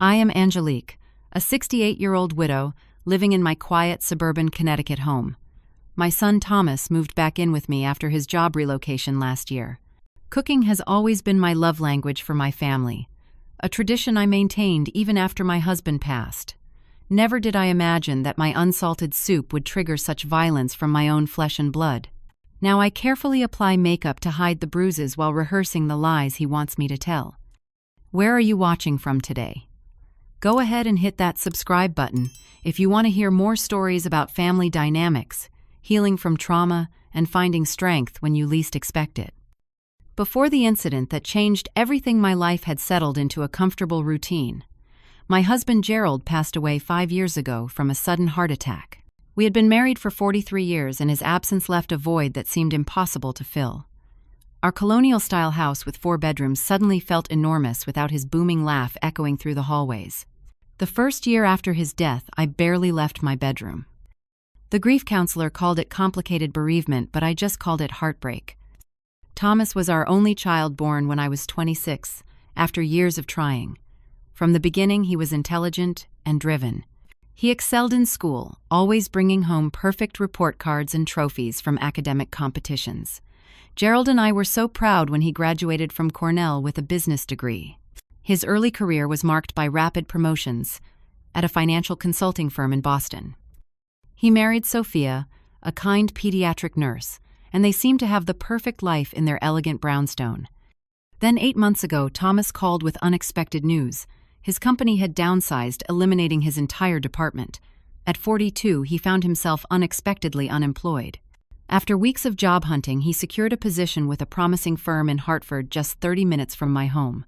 I am Angelique, a 68-year-old widow living in my quiet suburban Connecticut home. My son Thomas moved back in with me after his job relocation last year. Cooking has always been my love language for my family, a tradition I maintained even after my husband passed. Never did I imagine that my unsalted soup would trigger such violence from my own flesh and blood. Now I carefully apply makeup to hide the bruises while rehearsing the lies he wants me to tell. Where are you watching from today? Go ahead and hit that subscribe button if you want to hear more stories about family dynamics, healing from trauma, and finding strength when you least expect it. Before the incident that changed everything, my life had settled into a comfortable routine. My husband Gerald passed away 5 years ago from a sudden heart attack. We had been married for 43 years, and his absence left a void that seemed impossible to fill. Our colonial-style house with 4 bedrooms suddenly felt enormous without his booming laugh echoing through the hallways. The first year after his death, I barely left my bedroom. The grief counselor called it complicated bereavement, but I just called it heartbreak. Thomas was our only child, born when I was 26, after years of trying. From the beginning, he was intelligent and driven. He excelled in school, always bringing home perfect report cards and trophies from academic competitions. Gerald and I were so proud when he graduated from Cornell with a business degree. His early career was marked by rapid promotions at a financial consulting firm in Boston. He married Sophia, a kind pediatric nurse, and they seemed to have the perfect life in their elegant brownstone. Then 8 months ago, Thomas called with unexpected news. His company had downsized, eliminating his entire department. At 42, he found himself unexpectedly unemployed. After weeks of job hunting, he secured a position with a promising firm in Hartford, just 30 minutes from my home.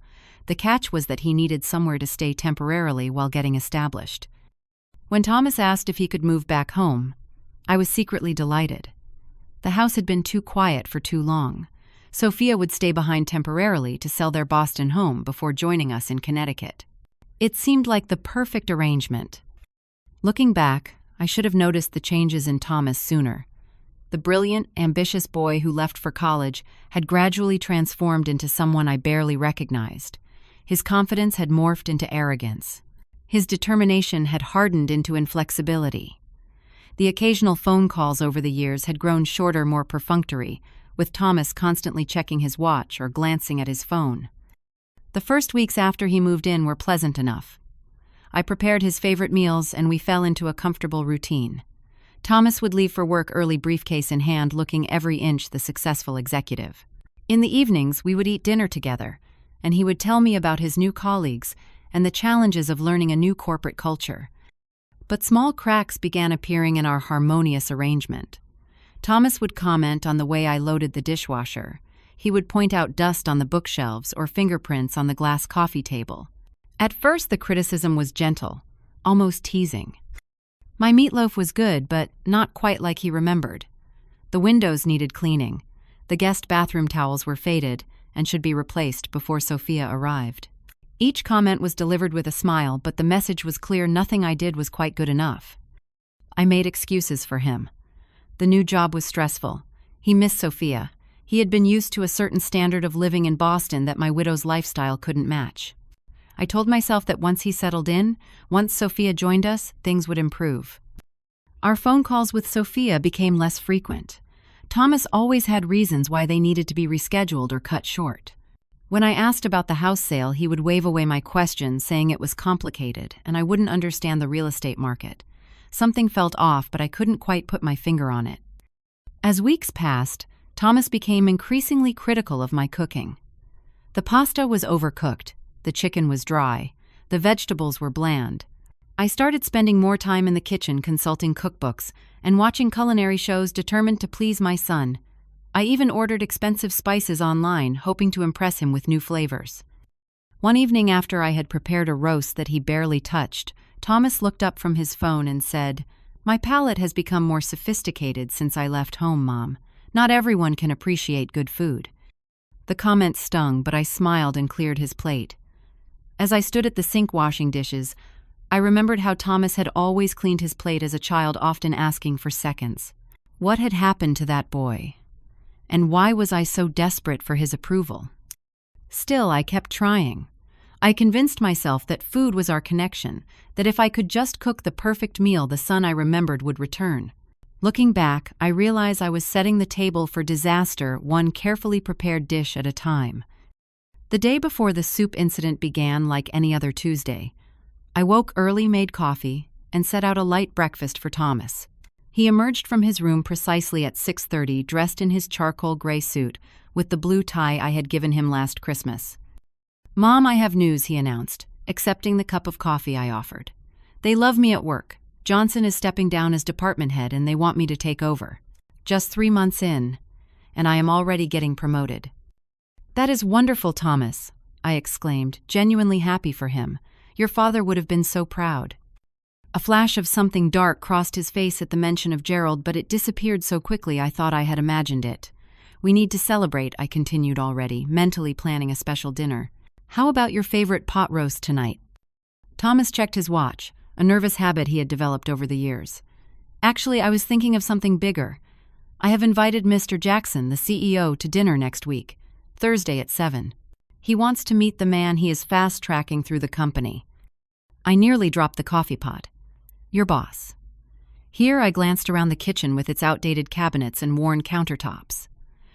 The catch was that he needed somewhere to stay temporarily while getting established. When Thomas asked if he could move back home, I was secretly delighted. The house had been too quiet for too long. Sophia would stay behind temporarily to sell their Boston home before joining us in Connecticut. It seemed like the perfect arrangement. Looking back, I should have noticed the changes in Thomas sooner. The brilliant, ambitious boy who left for college had gradually transformed into someone I barely recognized. His confidence had morphed into arrogance. His determination had hardened into inflexibility. The occasional phone calls over the years had grown shorter, more perfunctory, with Thomas constantly checking his watch or glancing at his phone. The first weeks after he moved in were pleasant enough. I prepared his favorite meals, and we fell into a comfortable routine. Thomas would leave for work early, briefcase in hand, looking every inch the successful executive. In the evenings, we would eat dinner together, and he would tell me about his new colleagues and the challenges of learning a new corporate culture. But small cracks began appearing in our harmonious arrangement. Thomas would comment on the way I loaded the dishwasher. He would point out dust on the bookshelves or fingerprints on the glass coffee table. At first, the criticism was gentle, almost teasing. My meatloaf was good, but not quite like he remembered. The windows needed cleaning. The guest bathroom towels were faded and should be replaced before Sophia arrived. Each comment was delivered with a smile, but the message was clear: nothing I did was quite good enough. I made excuses for him. The new job was stressful. He missed Sophia. He had been used to a certain standard of living in Boston that my widow's lifestyle couldn't match. I told myself that once he settled in, once Sophia joined us, things would improve. Our phone calls with Sophia became less frequent. Thomas always had reasons why they needed to be rescheduled or cut short. When I asked about the house sale, he would wave away my questions, saying it was complicated and I wouldn't understand the real estate market. Something felt off, but I couldn't quite put my finger on it. As weeks passed, Thomas became increasingly critical of my cooking. The pasta was overcooked, the chicken was dry, the vegetables were bland. I started spending more time in the kitchen consulting cookbooks and watching culinary shows, determined to please my son. I even ordered expensive spices online, hoping to impress him with new flavors. One evening, after I had prepared a roast that he barely touched, Thomas looked up from his phone and said, "My palate has become more sophisticated since I left home, Mom. Not everyone can appreciate good food." The comment stung, but I smiled and cleared his plate. As I stood at the sink washing dishes, I remembered how Thomas had always cleaned his plate as a child, often asking for seconds. What had happened to that boy? And why was I so desperate for his approval? Still, I kept trying. I convinced myself that food was our connection, that if I could just cook the perfect meal, the son I remembered would return. Looking back, I realize I was setting the table for disaster, one carefully prepared dish at a time. The day before the soup incident began like any other Tuesday. I woke early, made coffee, and set out a light breakfast for Thomas. He emerged from his room precisely at 6:30, dressed in his charcoal gray suit, with the blue tie I had given him last Christmas. "Mom, I have news," he announced, accepting the cup of coffee I offered. "They love me at work. Johnson is stepping down as department head and they want me to take over. Just 3 months in, and I am already getting promoted." "That is wonderful, Thomas," I exclaimed, genuinely happy for him. "Your father would have been so proud." A flash of something dark crossed his face at the mention of Gerald, but it disappeared so quickly I thought I had imagined it. "We need to celebrate," I continued already, mentally planning a special dinner. "How about your favorite pot roast tonight?" Thomas checked his watch, a nervous habit he had developed over the years. "Actually, I was thinking of something bigger. I have invited Mr. Jackson, the CEO, to dinner next week, Thursday at 7. He wants to meet the man he is fast-tracking through the company." I nearly dropped the coffee pot. "Your boss." Here I glanced around the kitchen with its outdated cabinets and worn countertops.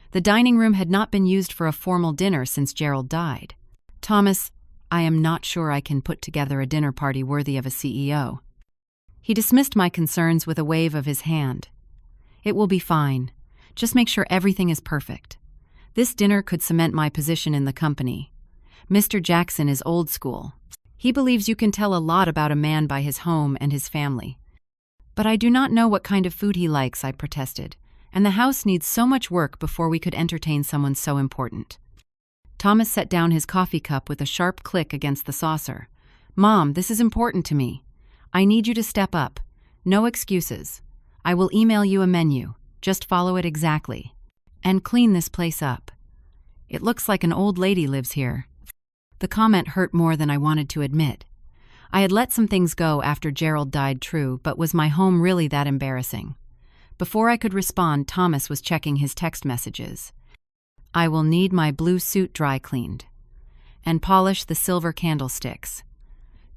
The dining room had not been used for a formal dinner since Gerald died. "Thomas, I am not sure I can put together a dinner party worthy of a CEO." He dismissed my concerns with a wave of his hand. "It will be fine. Just make sure everything is perfect. This dinner could cement my position in the company. Mr. Jackson is old school. He believes you can tell a lot about a man by his home and his family." "But I do not know what kind of food he likes," I protested, "and the house needs so much work before we could entertain someone so important." Thomas set down his coffee cup with a sharp click against the saucer. "Mom, this is important to me. I need you to step up. No excuses. I will email you a menu. Just follow it exactly. And clean this place up. It looks like an old lady lives here." The comment hurt more than I wanted to admit. I had let some things go after Gerald died, true, but was my home really that embarrassing? Before I could respond, Thomas was checking his text messages. "I will need my blue suit dry cleaned. And polish the silver candlesticks.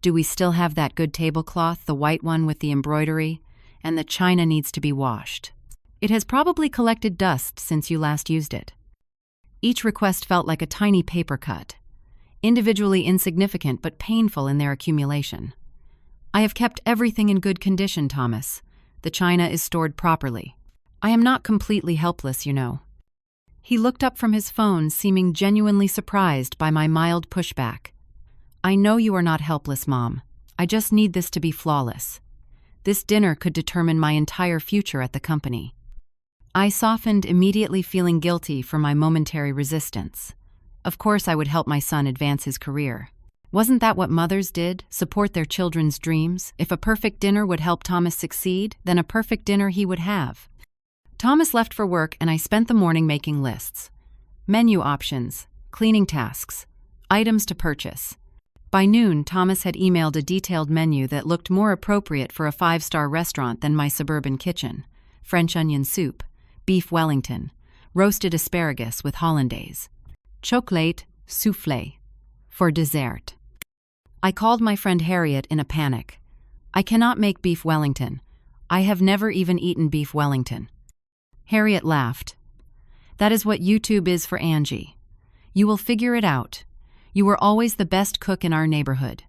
Do we still have that good tablecloth, the white one with the embroidery? And the china needs to be washed. It has probably collected dust since you last used it." Each request felt like a tiny paper cut, individually insignificant but painful in their accumulation. "I have kept everything in good condition, Thomas. The china is stored properly. I am not completely helpless, you know." He looked up from his phone, seeming genuinely surprised by my mild pushback. "I know you are not helpless, Mom. I just need this to be flawless. This dinner could determine my entire future at the company." I softened, immediately feeling guilty for my momentary resistance. Of course I would help my son advance his career. Wasn't that what mothers did, support their children's dreams? If a perfect dinner would help Thomas succeed, then a perfect dinner he would have. Thomas left for work and I spent the morning making lists. Menu options, cleaning tasks, items to purchase. By noon, Thomas had emailed a detailed menu that looked more appropriate for a 5-star restaurant than my suburban kitchen. French onion soup, beef Wellington, roasted asparagus with hollandaise, chocolate soufflé for dessert. I called my friend Harriet in a panic. "I cannot make beef Wellington. I have never even eaten beef Wellington." Harriet laughed. "That is what YouTube is for Angie. You will figure it out. You were always the best cook in our neighborhood."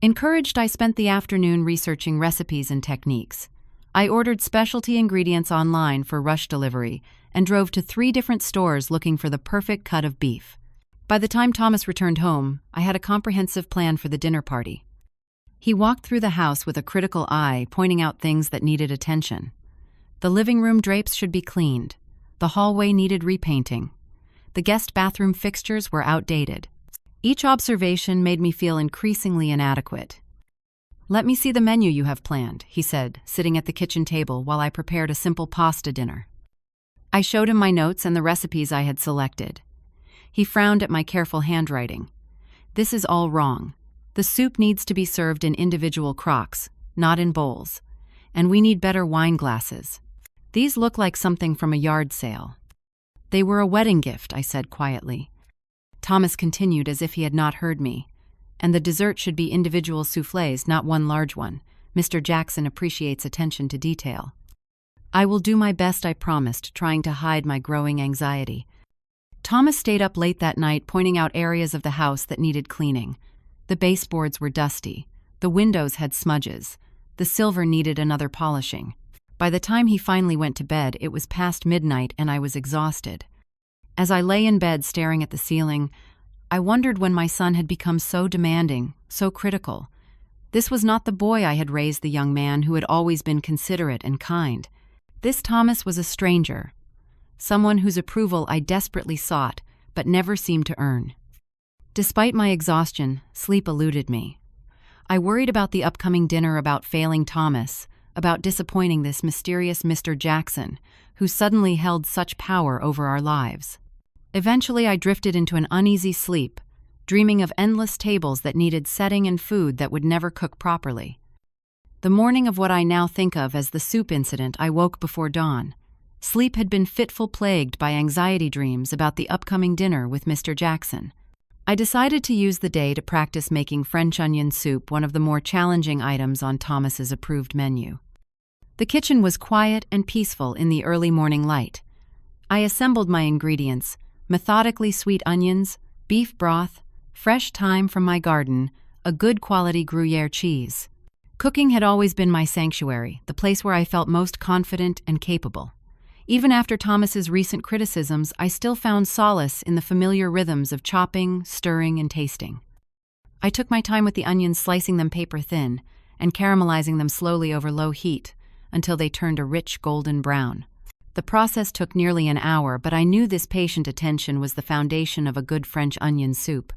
Encouraged, I spent the afternoon researching recipes and techniques. I ordered specialty ingredients online for rush delivery and drove to 3 different stores looking for the perfect cut of beef. By the time Thomas returned home, I had a comprehensive plan for the dinner party. He walked through the house with a critical eye, pointing out things that needed attention. The living room drapes should be cleaned. The hallway needed repainting. The guest bathroom fixtures were outdated. Each observation made me feel increasingly inadequate. "Let me see the menu you have planned," he said, sitting at the kitchen table while I prepared a simple pasta dinner. I showed him my notes and the recipes I had selected. He frowned at my careful handwriting. "This is all wrong. The soup needs to be served in individual crocks, not in bowls. And we need better wine glasses. These look like something from a yard sale." "They were a wedding gift," I said quietly. Thomas continued as if he had not heard me. And the dessert should be individual soufflés, not one large one. Mr. Jackson appreciates attention to detail. I will do my best, I promised, trying to hide my growing anxiety. Thomas stayed up late that night, pointing out areas of the house that needed cleaning. The baseboards were dusty. The windows had smudges. The silver needed another polishing. By the time he finally went to bed, it was past midnight and I was exhausted. As I lay in bed staring at the ceiling, I wondered when my son had become so demanding, so critical. This was not the boy I had raised, the young man who had always been considerate and kind. This Thomas was a stranger, someone whose approval I desperately sought, but never seemed to earn. Despite my exhaustion, sleep eluded me. I worried about the upcoming dinner, about failing Thomas, about disappointing this mysterious Mr. Jackson, who suddenly held such power over our lives. Eventually, I drifted into an uneasy sleep, dreaming of endless tables that needed setting and food that would never cook properly. The morning of what I now think of as the soup incident, I woke before dawn. Sleep had been fitful, plagued by anxiety dreams about the upcoming dinner with Mr. Jackson. I decided to use the day to practice making French onion soup, one of the more challenging items on Thomas's approved menu. The kitchen was quiet and peaceful in the early morning light. I assembled my ingredients: methodically sweet onions, beef broth, fresh thyme from my garden, a good quality Gruyere cheese. Cooking had always been my sanctuary, the place where I felt most confident and capable. Even after Thomas's recent criticisms, I still found solace in the familiar rhythms of chopping, stirring, and tasting. I took my time with the onions, slicing them paper thin and caramelizing them slowly over low heat until they turned a rich golden brown. The process took nearly an hour, but I knew this patient attention was the foundation of a good French onion soup.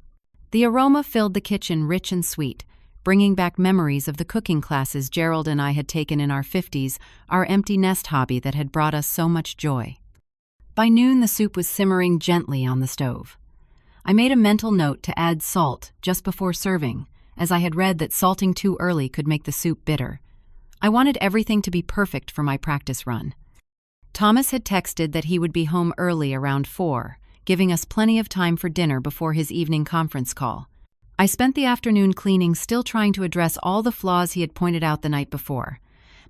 The aroma filled the kitchen, rich and sweet, bringing back memories of the cooking classes Gerald and I had taken in our 50s, our empty nest hobby that had brought us so much joy. By noon, the soup was simmering gently on the stove. I made a mental note to add salt just before serving, as I had read that salting too early could make the soup bitter. I wanted everything to be perfect for my practice run. Thomas had texted that he would be home early around 4, giving us plenty of time for dinner before his evening conference call. I spent the afternoon cleaning, still trying to address all the flaws he had pointed out the night before.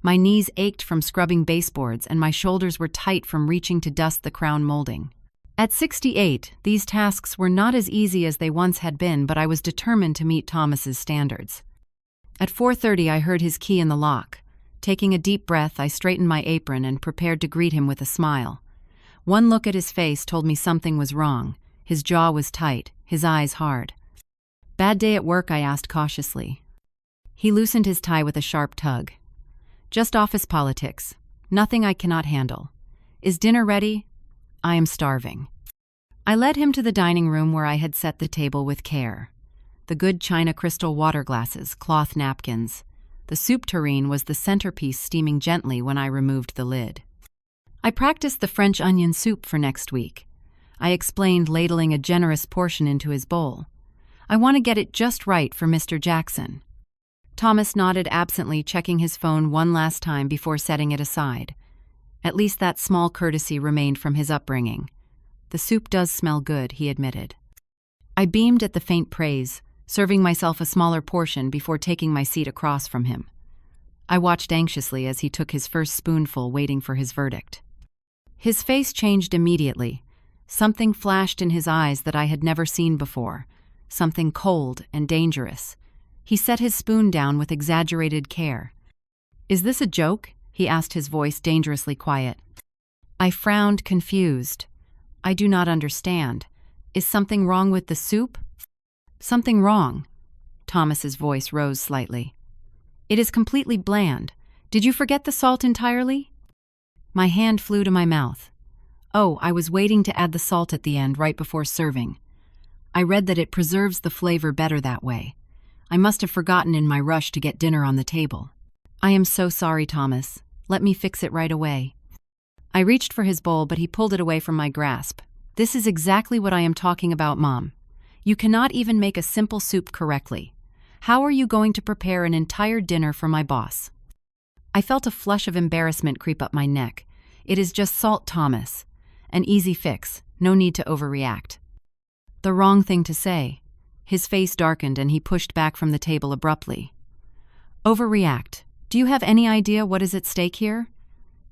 My knees ached from scrubbing baseboards, and my shoulders were tight from reaching to dust the crown molding. At 68, these tasks were not as easy as they once had been, but I was determined to meet Thomas's standards. At 4:30, I heard his key in the lock. Taking a deep breath, I straightened my apron and prepared to greet him with a smile. One look at his face told me something was wrong. His jaw was tight, his eyes hard. "Bad day at work?" I asked cautiously. He loosened his tie with a sharp tug. "Just office politics. Nothing I cannot handle. Is dinner ready? I am starving." I led him to the dining room where I had set the table with care. The good china crystal water glasses, cloth napkins. The soup tureen was the centerpiece, steaming gently when I removed the lid. "I practiced the French onion soup for next week," I explained, ladling a generous portion into his bowl. "I want to get it just right for Mr. Jackson." Thomas nodded absently, checking his phone one last time before setting it aside. At least that small courtesy remained from his upbringing. "The soup does smell good," he admitted. I beamed at the faint praise, serving myself a smaller portion before taking my seat across from him. I watched anxiously as he took his first spoonful, waiting for his verdict. His face changed immediately. Something flashed in his eyes that I had never seen before. Something cold and dangerous. He set his spoon down with exaggerated care. "Is this a joke?" he asked, his voice dangerously quiet. I frowned, confused. "I do not understand. Is something wrong with the soup?" "Something wrong?" Thomas's voice rose slightly. "It is completely bland. Did you forget the salt entirely?" My hand flew to my mouth. Oh, I was waiting to add the salt at the end, right before serving. I read that it preserves the flavor better that way. I must have forgotten in my rush to get dinner on the table. "I am so sorry, Thomas. Let me fix it right away." I reached for his bowl, but he pulled it away from my grasp. "This is exactly what I am talking about, Mom. You cannot even make a simple soup correctly. How are you going to prepare an entire dinner for my boss?" I felt a flush of embarrassment creep up my neck. "It is just salt, Thomas. An easy fix. No need to overreact." The wrong thing to say. His face darkened and he pushed back from the table abruptly. Overreact. Do you have any idea what is at stake here?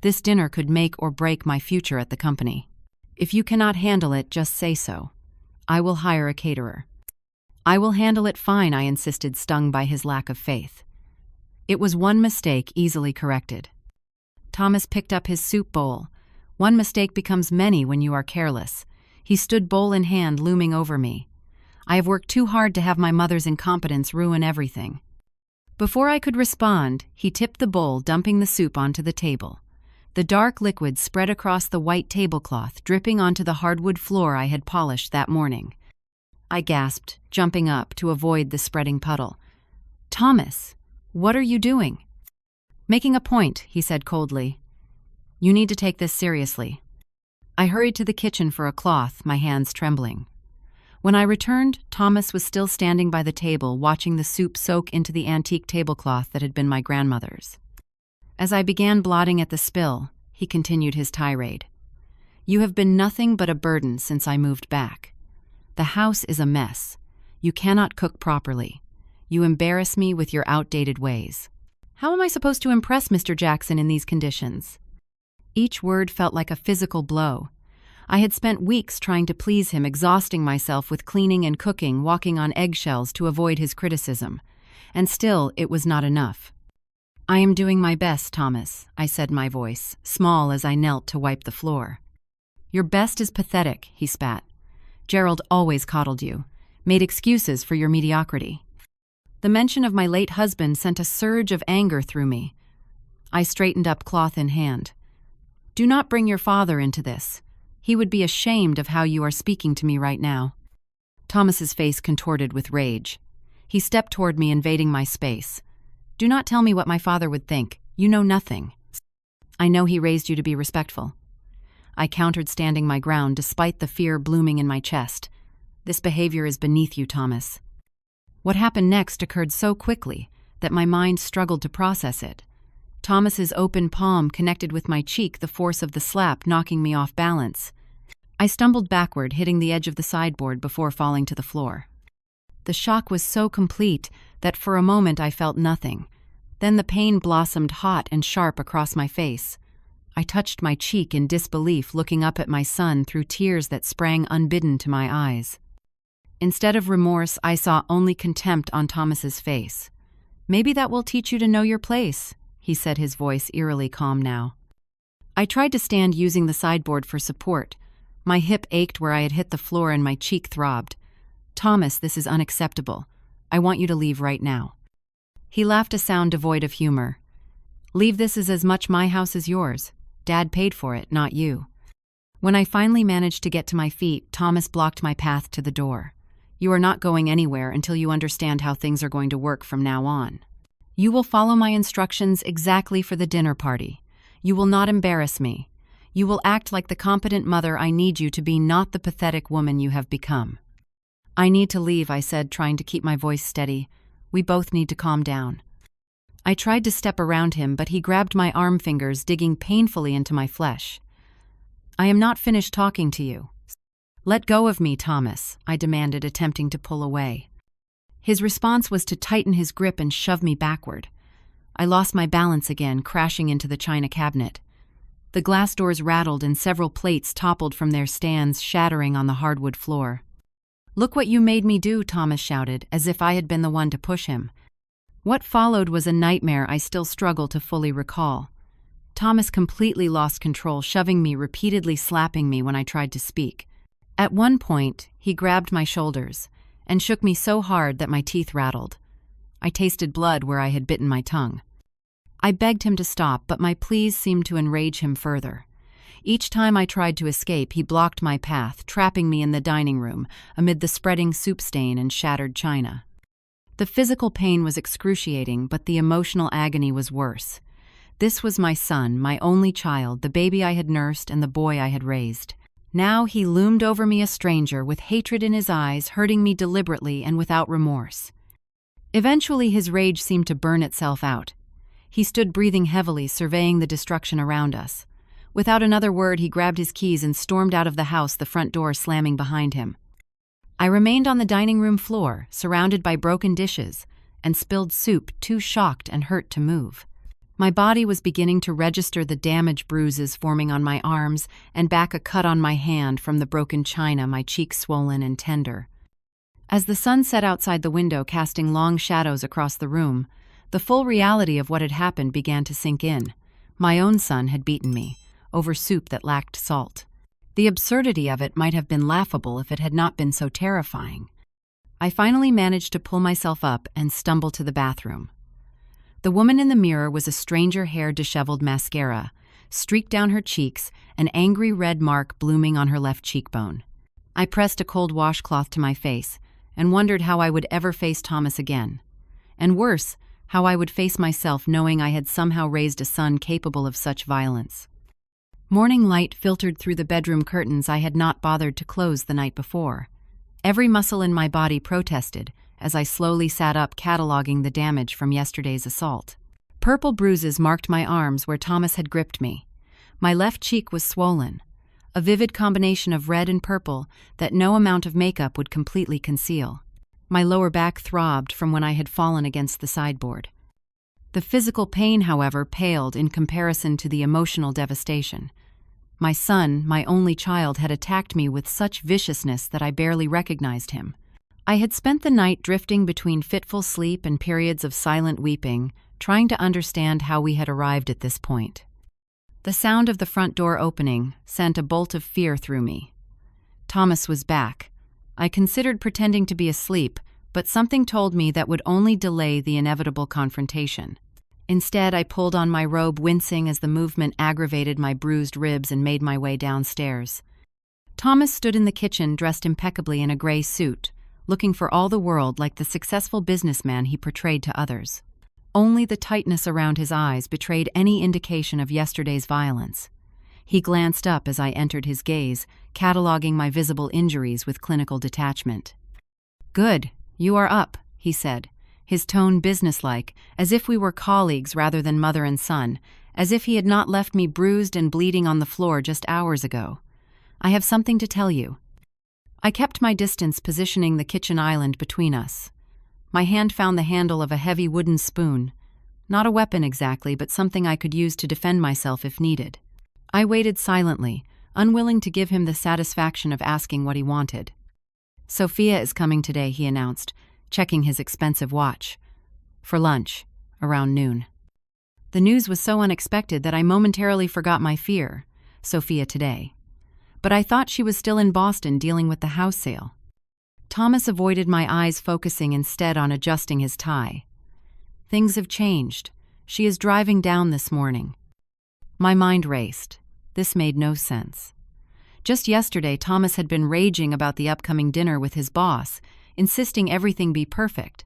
This dinner could make or break my future at the company. If you cannot handle it, just say so. I will hire a caterer. I will handle it fine, I insisted, stung by his lack of faith. It was one mistake easily corrected. Thomas picked up his soup bowl. One mistake becomes many when you are careless. He stood bowl in hand, looming over me. I have worked too hard to have my mother's incompetence ruin everything. Before I could respond, he tipped the bowl, dumping the soup onto the table. The dark liquid spread across the white tablecloth, dripping onto the hardwood floor I had polished that morning. I gasped, jumping up to avoid the spreading puddle. Thomas, what are you doing? Making a point, he said coldly. You need to take this seriously. I hurried to the kitchen for a cloth, my hands trembling. When I returned, Thomas was still standing by the table, watching the soup soak into the antique tablecloth that had been my grandmother's. As I began blotting at the spill, he continued his tirade. You have been nothing but a burden since I moved back. The house is a mess. You cannot cook properly. You embarrass me with your outdated ways. How am I supposed to impress Mr. Jackson in these conditions? Each word felt like a physical blow. I had spent weeks trying to please him, exhausting myself with cleaning and cooking, walking on eggshells to avoid his criticism. And still, it was not enough. I am doing my best, Thomas, I said, my voice small as I knelt to wipe the floor. Your best is pathetic, he spat. Gerald always coddled you, made excuses for your mediocrity. The mention of my late husband sent a surge of anger through me. I straightened up, cloth in hand. Do not bring your father into this. He would be ashamed of how you are speaking to me right now. Thomas's face contorted with rage. He stepped toward me, invading my space. Do not tell me what my father would think. You know nothing. I know he raised you to be respectful. I countered, standing my ground despite the fear blooming in my chest. This behavior is beneath you, Thomas. What happened next occurred so quickly that my mind struggled to process it. Thomas's open palm connected with my cheek, the force of the slap knocking me off balance. I stumbled backward, hitting the edge of the sideboard before falling to the floor. The shock was so complete that for a moment I felt nothing. Then the pain blossomed hot and sharp across my face. I touched my cheek in disbelief, looking up at my son through tears that sprang unbidden to my eyes. Instead of remorse, I saw only contempt on Thomas's face. Maybe that will teach you to know your place, he said, his voice eerily calm now. I tried to stand, using the sideboard for support. My hip ached where I had hit the floor and my cheek throbbed. Thomas, this is unacceptable. I want you to leave right now. He laughed, a sound devoid of humor. Leave. This is as much my house as yours. Dad paid for it, not you. When I finally managed to get to my feet, Thomas blocked my path to the door. You are not going anywhere until you understand how things are going to work from now on. You will follow my instructions exactly for the dinner party. You will not embarrass me. You will act like the competent mother I need you to be, not the pathetic woman you have become. I need to leave, I said, trying to keep my voice steady. We both need to calm down. I tried to step around him, but he grabbed my arm fingers, digging painfully into my flesh. I am not finished talking to you. Let go of me, Thomas, I demanded, attempting to pull away. His response was to tighten his grip and shove me backward. I lost my balance again, crashing into the china cabinet. The glass doors rattled and several plates toppled from their stands, shattering on the hardwood floor. Look what you made me do, Thomas shouted, as if I had been the one to push him. What followed was a nightmare I still struggle to fully recall. Thomas completely lost control, shoving me, repeatedly slapping me when I tried to speak. At one point, he grabbed my shoulders and shook me so hard that my teeth rattled. I tasted blood where I had bitten my tongue. I begged him to stop, but my pleas seemed to enrage him further. Each time I tried to escape, he blocked my path, trapping me in the dining room amid the spreading soup stain and shattered china. The physical pain was excruciating, but the emotional agony was worse. This was my son, my only child, the baby I had nursed and the boy I had raised. Now he loomed over me, a stranger, with hatred in his eyes, hurting me deliberately and without remorse. Eventually his rage seemed to burn itself out. He stood breathing heavily, surveying the destruction around us. Without another word, he grabbed his keys and stormed out of the house, the front door slamming behind him. I remained on the dining room floor, surrounded by broken dishes, and spilled soup, too shocked and hurt to move. My body was beginning to register the damage bruises forming on my arms and back, a cut on my hand from the broken china, my cheek swollen and tender. As the sun set outside the window, casting long shadows across the room, the full reality of what had happened began to sink in. My own son had beaten me, over soup that lacked salt. The absurdity of it might have been laughable if it had not been so terrifying. I finally managed to pull myself up and stumble to the bathroom. The woman in the mirror was a stranger-haired, disheveled mascara, streaked down her cheeks, an angry red mark blooming on her left cheekbone. I pressed a cold washcloth to my face and wondered how I would ever face Thomas again. And worse, how I would face myself knowing I had somehow raised a son capable of such violence. Morning light filtered through the bedroom curtains I had not bothered to close the night before. Every muscle in my body protested as I slowly sat up, cataloging the damage from yesterday's assault. Purple bruises marked my arms where Thomas had gripped me. My left cheek was swollen, a vivid combination of red and purple that no amount of makeup would completely conceal. My lower back throbbed from when I had fallen against the sideboard. The physical pain, however, paled in comparison to the emotional devastation. My son, my only child, had attacked me with such viciousness that I barely recognized him. I had spent the night drifting between fitful sleep and periods of silent weeping, trying to understand how we had arrived at this point. The sound of the front door opening sent a bolt of fear through me. Thomas was back. I considered pretending to be asleep, but something told me that would only delay the inevitable confrontation. Instead, I pulled on my robe, wincing as the movement aggravated my bruised ribs, and made my way downstairs. Thomas stood in the kitchen, dressed impeccably in a gray suit, looking for all the world like the successful businessman he portrayed to others. Only the tightness around his eyes betrayed any indication of yesterday's violence. He glanced up as I entered his gaze, cataloging my visible injuries with clinical detachment. "Good, you are up," he said, his tone businesslike, as if we were colleagues rather than mother and son, as if he had not left me bruised and bleeding on the floor just hours ago. "I have something to tell you." I kept my distance, positioning the kitchen island between us. My hand found the handle of a heavy wooden spoon. Not a weapon exactly, but something I could use to defend myself if needed. I waited silently, unwilling to give him the satisfaction of asking what he wanted. "Sophia is coming today," he announced, checking his expensive watch. "For lunch, around noon." The news was so unexpected that I momentarily forgot my fear. Sophia today. But I thought she was still in Boston dealing with the house sale. Thomas avoided my eyes, focusing instead on adjusting his tie. "Things have changed. She is driving down this morning." My mind raced. This made no sense. Just yesterday, Thomas had been raging about the upcoming dinner with his boss, insisting everything be perfect.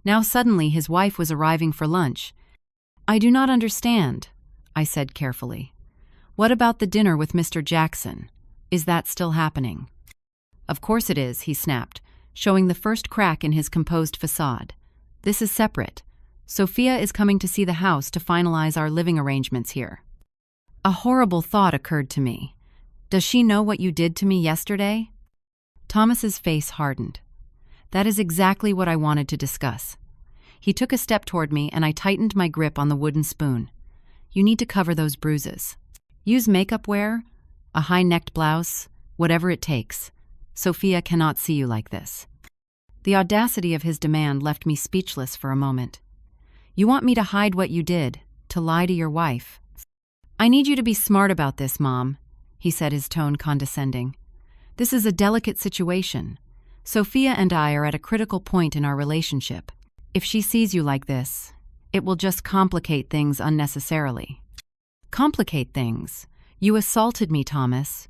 Now suddenly his wife was arriving for lunch. "I do not understand," I said carefully. "What about the dinner with Mr. Jackson? Is that still happening?" "Of course it is," he snapped, showing the first crack in his composed facade. "This is separate. Sophia is coming to see the house to finalize our living arrangements here." A horrible thought occurred to me. "Does she know what you did to me yesterday?" Thomas's face hardened. "That is exactly what I wanted to discuss." He took a step toward me, and I tightened my grip on the wooden spoon. "You need to cover those bruises. Use makeup wear, a high-necked blouse, whatever it takes. Sophia cannot see you like this." The audacity of his demand left me speechless for a moment. "You want me to hide what you did, to lie to your wife?" "I need you to be smart about this, Mom," he said, his tone condescending. "This is a delicate situation. Sophia and I are at a critical point in our relationship. If she sees you like this, it will just complicate things unnecessarily." "Complicate things? You assaulted me, Thomas.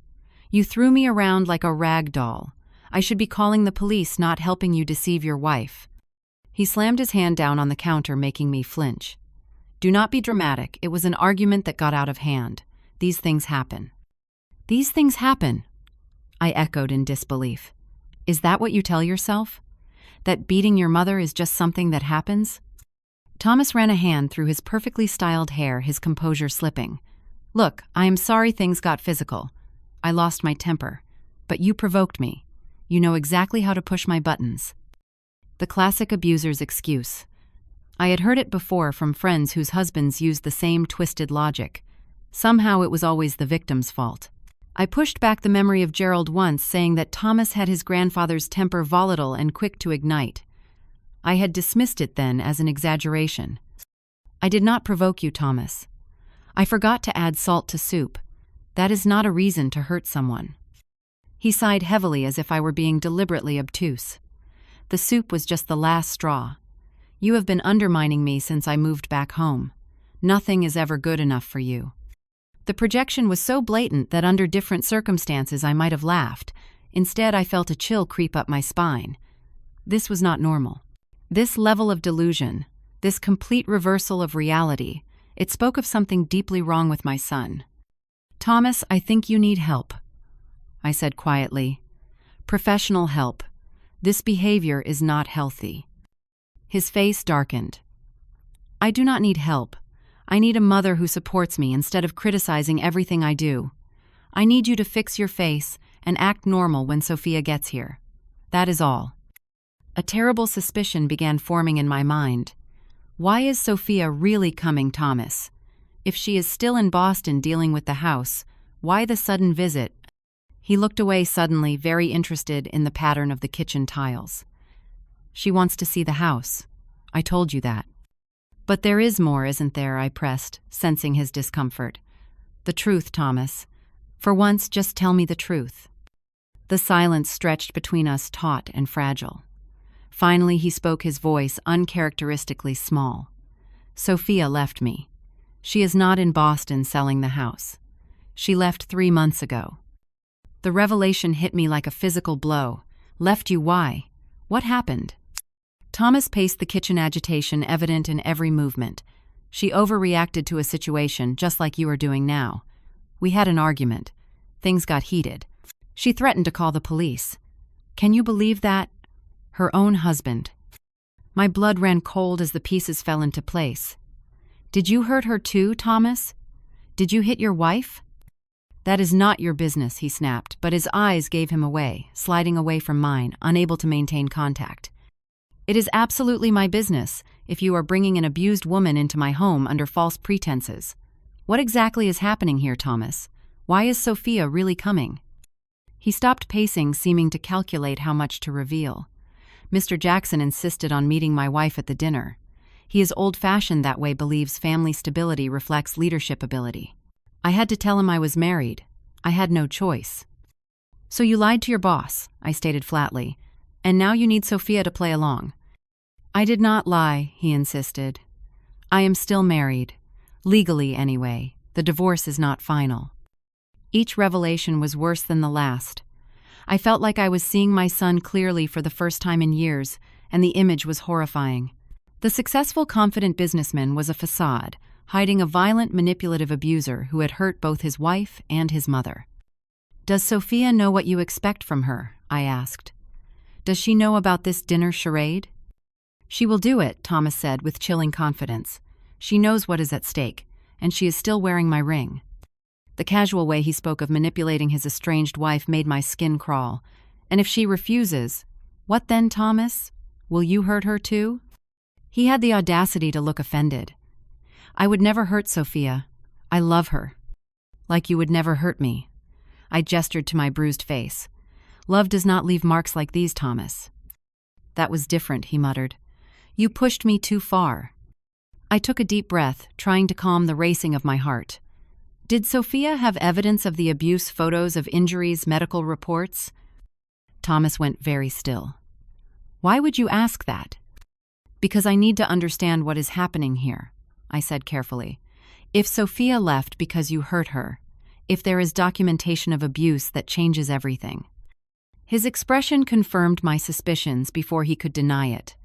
You threw me around like a rag doll. I should be calling the police, not helping you deceive your wife." He slammed his hand down on the counter, making me flinch. "Do not be dramatic. It was an argument that got out of hand. These things happen." "These things happen?" I echoed in disbelief. "Is that what you tell yourself? That beating your mother is just something that happens?" Thomas ran a hand through his perfectly styled hair, his composure slipping. "Look, I am sorry things got physical. I lost my temper. But you provoked me. You know exactly how to push my buttons." The classic abuser's excuse. I had heard it before from friends whose husbands used the same twisted logic. Somehow it was always the victim's fault. I pushed back the memory of Gerald once, saying that Thomas had his grandfather's temper volatile and quick to ignite. I had dismissed it then as an exaggeration. "I did not provoke you, Thomas. I forgot to add salt to soup. That is not a reason to hurt someone." He sighed heavily as if I were being deliberately obtuse. "The soup was just the last straw. You have been undermining me since I moved back home. Nothing is ever good enough for you." The projection was so blatant that under different circumstances I might have laughed. Instead, I felt a chill creep up my spine. This was not normal. This level of delusion, this complete reversal of reality, it spoke of something deeply wrong with my son. "Thomas, I think you need help," I said quietly. "Professional help. This behavior is not healthy." His face darkened. "I do not need help. I need a mother who supports me instead of criticizing everything I do. I need you to fix your face and act normal when Sophia gets here. That is all." A terrible suspicion began forming in my mind. Why is Sophia really coming, Thomas? If she is still in Boston dealing with the house, why the sudden visit? He looked away suddenly, very interested in the pattern of the kitchen tiles. "She wants to see the house. I told you that." "But there is more, isn't there?" I pressed, sensing his discomfort. "The truth, Thomas. For once, just tell me the truth." The silence stretched between us, taut and fragile. Finally, he spoke, his voice uncharacteristically small. "Sophia left me. She is not in Boston selling the house. She left 3 months ago." The revelation hit me like a physical blow. "Left you? Why? What happened?" Thomas paced the kitchen, agitation evident in every movement. "She overreacted to a situation, just like you are doing now. We had an argument. Things got heated. She threatened to call the police. Can you believe that? Her own husband." My blood ran cold as the pieces fell into place. "Did you hurt her too, Thomas? Did you hit your wife?" "That is not your business," he snapped, but his eyes gave him away, sliding away from mine, unable to maintain contact. "It is absolutely my business if you are bringing an abused woman into my home under false pretenses. What exactly is happening here, Thomas? Why is Sophia really coming?" He stopped pacing, seeming to calculate how much to reveal. "Mr. Jackson insisted on meeting my wife at the dinner. He is old-fashioned that way, believes family stability reflects leadership ability. I had to tell him I was married. I had no choice." "So you lied to your boss," I stated flatly, "and now you need Sophia to play along." "I did not lie," he insisted. "I am still married. Legally, anyway. The divorce is not final." Each revelation was worse than the last. I felt like I was seeing my son clearly for the first time in years, and the image was horrifying. The successful, confident businessman was a facade, hiding a violent, manipulative abuser who had hurt both his wife and his mother. "Does Sophia know what you expect from her?" I asked. "Does she know about this dinner charade?" "She will do it," Thomas said with chilling confidence. "She knows what is at stake, and she is still wearing my ring." The casual way he spoke of manipulating his estranged wife made my skin crawl. "And if she refuses, what then, Thomas? Will you hurt her too?" He had the audacity to look offended. "I would never hurt Sophia. I love her." "Like you would never hurt me." I gestured to my bruised face. "Love does not leave marks like these, Thomas." "That was different," he muttered. "You pushed me too far." I took a deep breath, trying to calm the racing of my heart. "Did Sophia have evidence of the abuse, photos of injuries, medical reports?" Thomas went very still. "Why would you ask that?" "Because I need to understand what is happening here," I said carefully. "If Sophia left because you hurt her, if there is documentation of abuse, that changes everything." His expression confirmed my suspicions before he could deny it.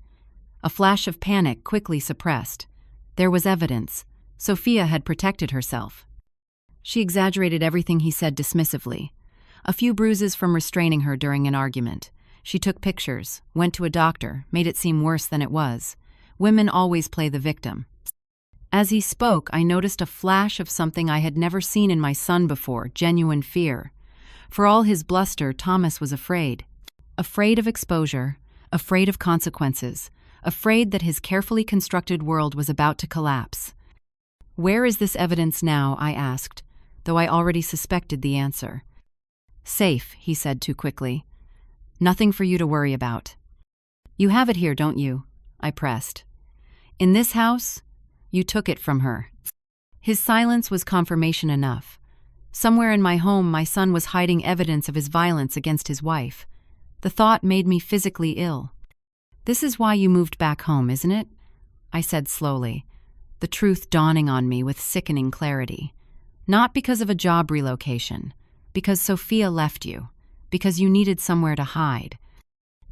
A flash of panic quickly suppressed. There was evidence. Sophia had protected herself. She exaggerated everything he said dismissively. A few bruises from restraining her during an argument. She took pictures, went to a doctor, made it seem worse than it was. Women always play the victim. As he spoke, I noticed a flash of something I had never seen in my son before, genuine fear. For all his bluster, Thomas was afraid. afraid of exposure, afraid of consequences, afraid that his carefully constructed world was about to collapse. "Where is this evidence now?" I asked, though I already suspected the answer. "Safe," he said too quickly. "Nothing for you to worry about." "You have it here, don't you?" I pressed. "In this house? You took it from her." His silence was confirmation enough. Somewhere in my home, my son was hiding evidence of his violence against his wife. The thought made me physically ill. "This is why you moved back home, isn't it?" I said slowly, the truth dawning on me with sickening clarity. "Not because of a job relocation, because Sophia left you, because you needed somewhere to hide."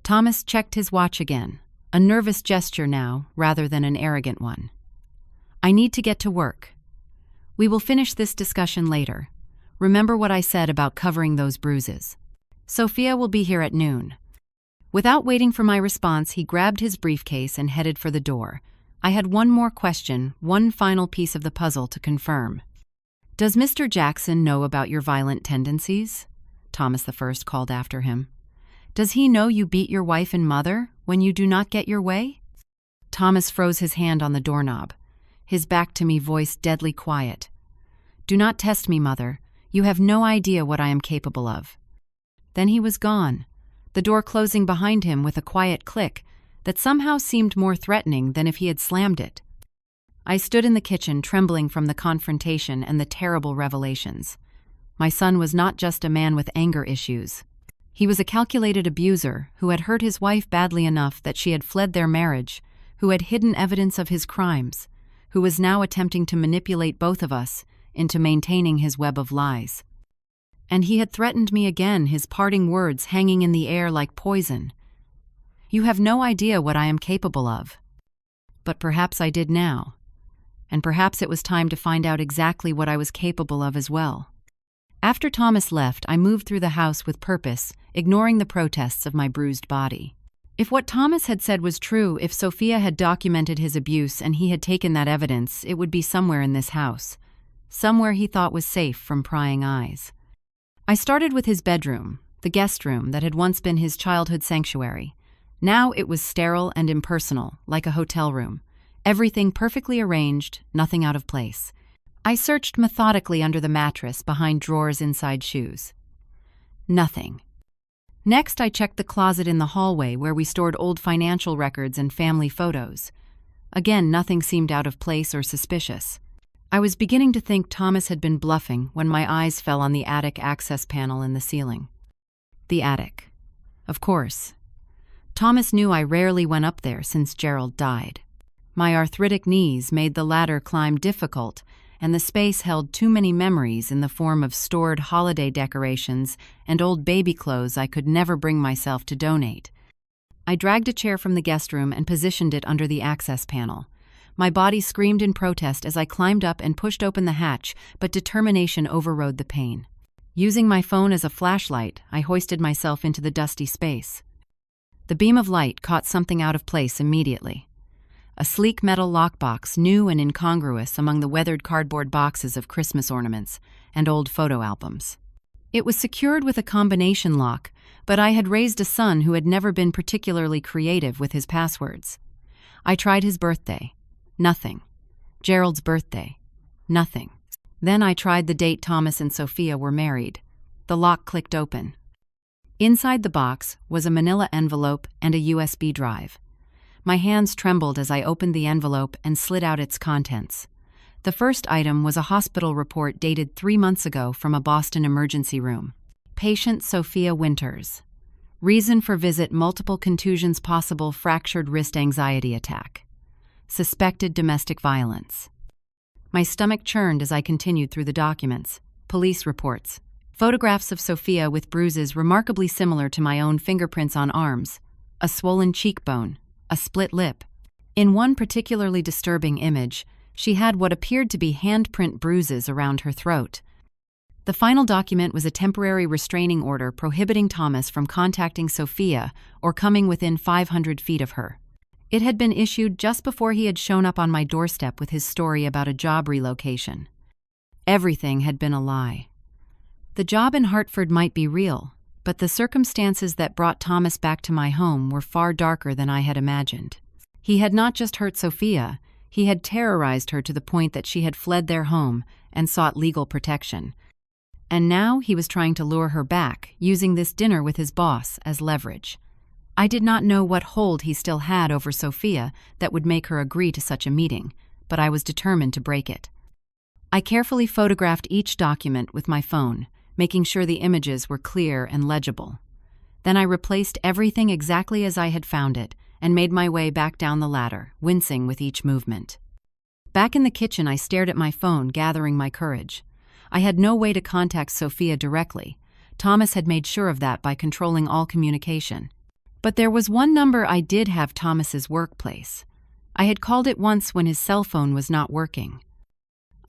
Thomas checked his watch again, a nervous gesture now rather than an arrogant one. "I need to get to work. We will finish this discussion later. Remember what I said about covering those bruises. Sophia will be here at noon." Without waiting for my response, he grabbed his briefcase and headed for the door. I had one more question, one final piece of the puzzle to confirm. "Does Mr. Jackson know about your violent tendencies?" Thomas I called after him. "Does he know you beat your wife and mother when you do not get your way?" Thomas froze his hand on the doorknob, his back to me voice deadly quiet. "Do not test me, Mother. You have no idea what I am capable of." Then he was gone, the door closing behind him with a quiet click that somehow seemed more threatening than if he had slammed it. I stood in the kitchen, trembling from the confrontation and the terrible revelations. My son was not just a man with anger issues. He was a calculated abuser who had hurt his wife badly enough that she had fled their marriage, who had hidden evidence of his crimes, who was now attempting to manipulate both of us into maintaining his web of lies. And he had threatened me again, his parting words hanging in the air like poison. "You have no idea what I am capable of." But perhaps I did now. And perhaps it was time to find out exactly what I was capable of as well. After Thomas left, I moved through the house with purpose, ignoring the protests of my bruised body. If what Thomas had said was true, if Sophia had documented his abuse and he had taken that evidence, it would be somewhere in this house, somewhere he thought was safe from prying eyes. I started with his bedroom, the guest room that had once been his childhood sanctuary. Now it was sterile and impersonal, like a hotel room. Everything perfectly arranged, nothing out of place. I searched methodically under the mattress, behind drawers inside shoes. Nothing. Next, I checked the closet in the hallway where we stored old financial records and family photos. Again, nothing seemed out of place or suspicious. I was beginning to think Thomas had been bluffing when my eyes fell on the attic access panel in the ceiling. The attic. Of course. Thomas knew I rarely went up there since Gerald died. My arthritic knees made the ladder climb difficult, and the space held too many memories in the form of stored holiday decorations and old baby clothes I could never bring myself to donate. I dragged a chair from the guest room and positioned it under the access panel. My body screamed in protest as I climbed up and pushed open the hatch, but determination overrode the pain. Using my phone as a flashlight, I hoisted myself into the dusty space. The beam of light caught something out of place immediately. A sleek metal lockbox, new and incongruous among the weathered cardboard boxes of Christmas ornaments and old photo albums. It was secured with a combination lock, but I had raised a son who had never been particularly creative with his passwords. I tried his birthday. Nothing. Gerald's birthday. Nothing. Then I tried the date Thomas and Sophia were married. The lock clicked open. Inside the box was a manila envelope and a USB drive. My hands trembled as I opened the envelope and slid out its contents. The first item was a hospital report dated 3 months ago from a Boston emergency room. Patient Sophia Winters. Reason for visit: multiple contusions, possible fractured wrist, anxiety attack. Suspected domestic violence. My stomach churned as I continued through the documents. Police reports. Photographs of Sophia with bruises remarkably similar to my own fingerprints on arms. A swollen cheekbone. A split lip. In one particularly disturbing image, she had what appeared to be handprint bruises around her throat. The final document was a temporary restraining order prohibiting Thomas from contacting Sophia or coming within 500 feet of her. It had been issued just before he had shown up on my doorstep with his story about a job relocation. Everything had been a lie. The job in Hartford might be real, But the circumstances that brought Thomas back to my home were far darker than I had imagined. He had not just hurt Sophia, he had terrorized her to the point that she had fled their home and sought legal protection. And now he was trying to lure her back, using this dinner with his boss as leverage. I did not know what hold he still had over Sophia that would make her agree to such a meeting, but I was determined to break it. I carefully photographed each document with my phone, making sure the images were clear and legible. Then I replaced everything exactly as I had found it and made my way back down the ladder, wincing with each movement. Back in the kitchen, I stared at my phone, gathering my courage. I had no way to contact Sophia directly. Thomas had made sure of that by controlling all communication. But there was one number I did have: Thomas's workplace. I had called it once when his cell phone was not working.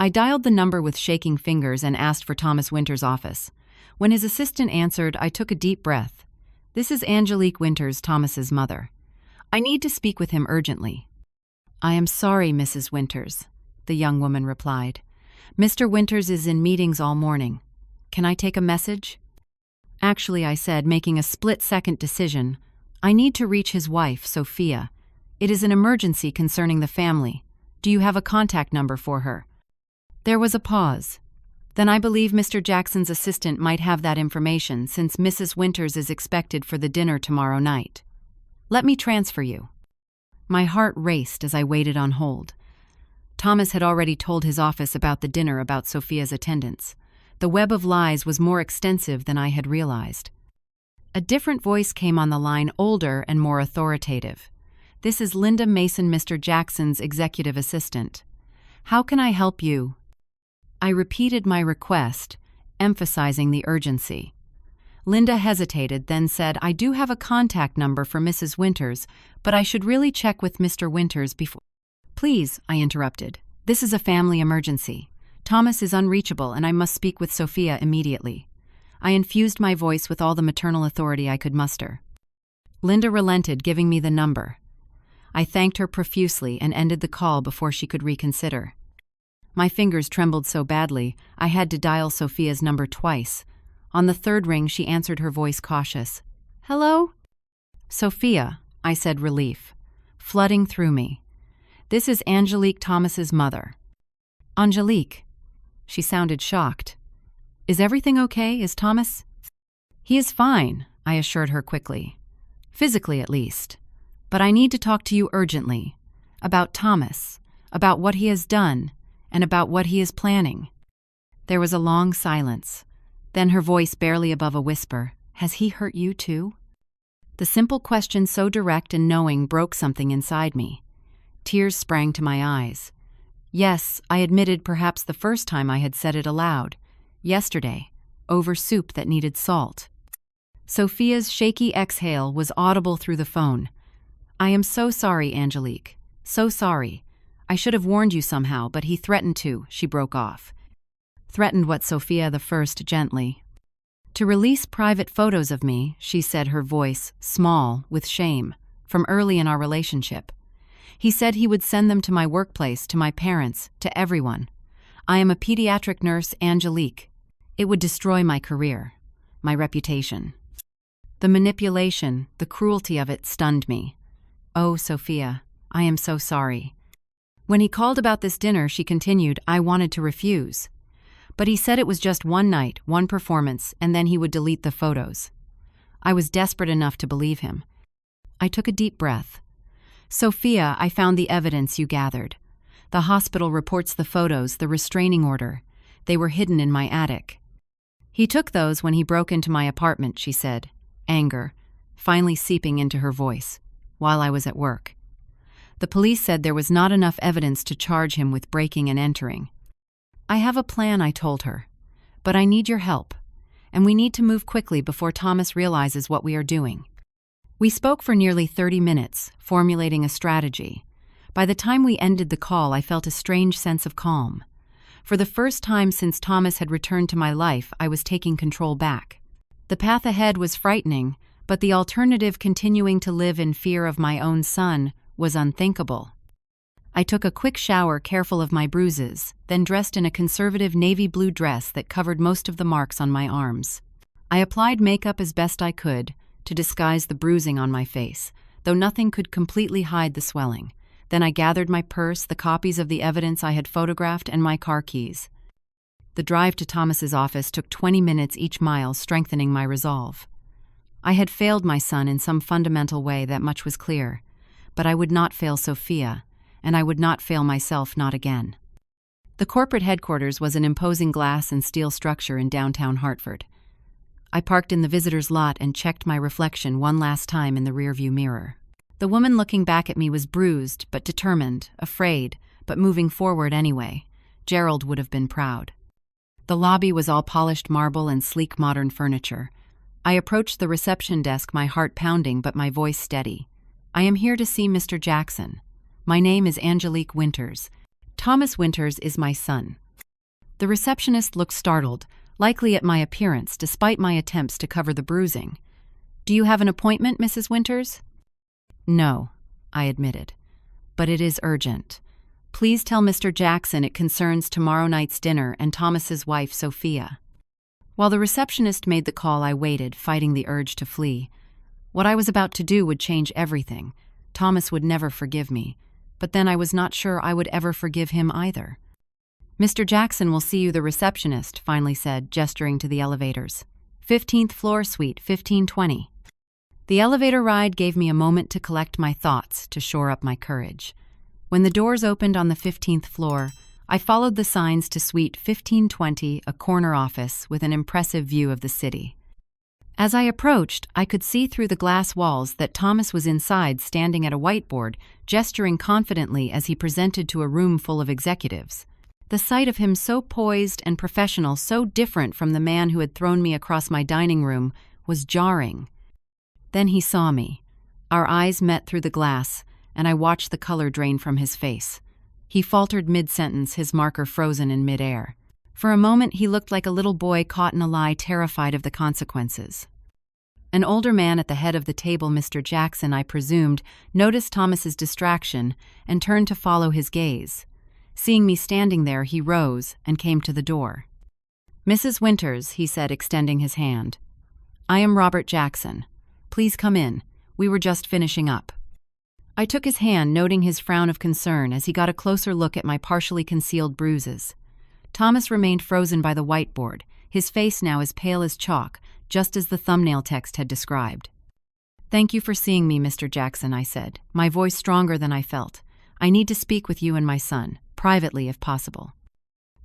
I dialed the number with shaking fingers and asked for Thomas Winters' office. When his assistant answered, I took a deep breath. "This is Angelique Winters, Thomas's mother. I need to speak with him urgently." "I am sorry, Mrs. Winters," the young woman replied. "Mr. Winters is in meetings all morning. Can I take a message?" "Actually," I said, making a split-second decision, "I need to reach his wife, Sophia. It is an emergency concerning the family. Do you have a contact number for her?" There was a pause. "Then I believe Mr. Jackson's assistant might have that information, since Mrs. Winters is expected for the dinner tomorrow night. Let me transfer you." My heart raced as I waited on hold. Thomas had already told his office about the dinner, about Sophia's attendance. The web of lies was more extensive than I had realized. A different voice came on the line, older and more authoritative. "This is Linda Mason, Mr. Jackson's executive assistant. How can I help you?" I repeated my request, emphasizing the urgency. Linda hesitated, then said, "I do have a contact number for Mrs. Winters, but I should really check with Mr. Winters before—" "Please," I interrupted. "This is a family emergency. Thomas is unreachable and I must speak with Sophia immediately." I infused my voice with all the maternal authority I could muster. Linda relented, giving me the number. I thanked her profusely and ended the call before she could reconsider. My fingers trembled so badly, I had to dial Sophia's number twice. On the third ring, she answered, her voice cautious. "Hello?" "Sophia," I said, relief flooding through me. "This is Angelique, Thomas's mother." "Angelique?" She sounded shocked. "Is everything okay? Is Thomas—" "He is fine," I assured her quickly. "Physically, at least. But I need to talk to you urgently. About Thomas, about what he has done, and about what he is planning." There was a long silence. Then her voice barely above a whisper. "Has he hurt you too?" The simple question, so direct and knowing, broke something inside me. Tears sprang to my eyes. "Yes," I admitted, perhaps the first time I had said it aloud. "Yesterday, over soup that needed salt." Sophia's shaky exhale was audible through the phone. "I am so sorry, Angelique. So sorry. I should have warned you somehow, but he threatened to," she broke off. "Threatened what, Sophia?" the first, gently. "To release private photos of me," she said, her voice small with shame, "from early in our relationship. He said he would send them to my workplace, to my parents, to everyone. I am a pediatric nurse, Angelique. It would destroy my career, my reputation." The manipulation, the cruelty of it stunned me. "Oh, Sophia, I am so sorry." When he called about this dinner, she continued, I wanted to refuse. But he said it was just one night, one performance, and then he would delete the photos. I was desperate enough to believe him. I took a deep breath. "Sophia, I found the evidence you gathered. The hospital reports the photos, the restraining order. They were hidden in my attic." "He took those when he broke into my apartment," she said, anger finally seeping into her voice, "while I was at work. The police said there was not enough evidence to charge him with breaking and entering." "I have a plan," I told her, "but I need your help, and we need to move quickly before Thomas realizes what we are doing." We spoke for nearly 30 minutes, formulating a strategy. By the time we ended the call, I felt a strange sense of calm. For the first time since Thomas had returned to my life, I was taking control back. The path ahead was frightening, but the alternative, continuing to live in fear of my own son, was unthinkable. I took a quick shower, careful of my bruises, then dressed in a conservative navy blue dress that covered most of the marks on my arms. I applied makeup as best I could to disguise the bruising on my face, though nothing could completely hide the swelling. Then I gathered my purse, the copies of the evidence I had photographed, and my car keys. The drive to Thomas's office took 20 minutes each mile, strengthening my resolve. I had failed my son in some fundamental way, that much was clear, but I would not fail Sophia, and I would not fail myself, not again. The corporate headquarters was an imposing glass and steel structure in downtown Hartford. I parked in the visitor's lot and checked my reflection one last time in the rearview mirror. The woman looking back at me was bruised, but determined, afraid, but moving forward anyway. Gerald would have been proud. The lobby was all polished marble and sleek modern furniture. I approached the reception desk, my heart pounding but my voice steady. "I am here to see Mr. Jackson. My name is Angelique Winters. Thomas Winters is my son." The receptionist looked startled, likely at my appearance despite my attempts to cover the bruising. "Do you have an appointment, Mrs. Winters?" "No," I admitted, "but it is urgent. Please tell Mr. Jackson it concerns tomorrow night's dinner and Thomas's wife, Sophia." While the receptionist made the call, I waited, fighting the urge to flee. What I was about to do would change everything. Thomas would never forgive me, but then I was not sure I would ever forgive him either. "Mr. Jackson will see you," the receptionist finally said, gesturing to the elevators. 15th floor, suite 1520. The elevator ride gave me a moment to collect my thoughts, to shore up my courage. When the doors opened on the 15th floor, I followed the signs to suite 1520, a corner office with an impressive view of the city. As I approached, I could see through the glass walls that Thomas was inside, standing at a whiteboard, gesturing confidently as he presented to a room full of executives. The sight of him so poised and professional, so different from the man who had thrown me across my dining room, was jarring. Then he saw me. Our eyes met through the glass, and I watched the color drain from his face. He faltered mid-sentence, his marker frozen in mid-air. For a moment he looked like a little boy caught in a lie, terrified of the consequences. An older man at the head of the table, Mr. Jackson, I presumed, noticed Thomas's distraction and turned to follow his gaze. Seeing me standing there, he rose and came to the door. "Mrs. Winters," he said, extending his hand. "I am Robert Jackson. Please come in. We were just finishing up." I took his hand, noting his frown of concern as he got a closer look at my partially concealed bruises. Thomas remained frozen by the whiteboard, his face now as pale as chalk, just as the thumbnail text had described. "Thank you for seeing me, Mr. Jackson," I said, my voice stronger than I felt. "I need to speak with you and my son, privately if possible."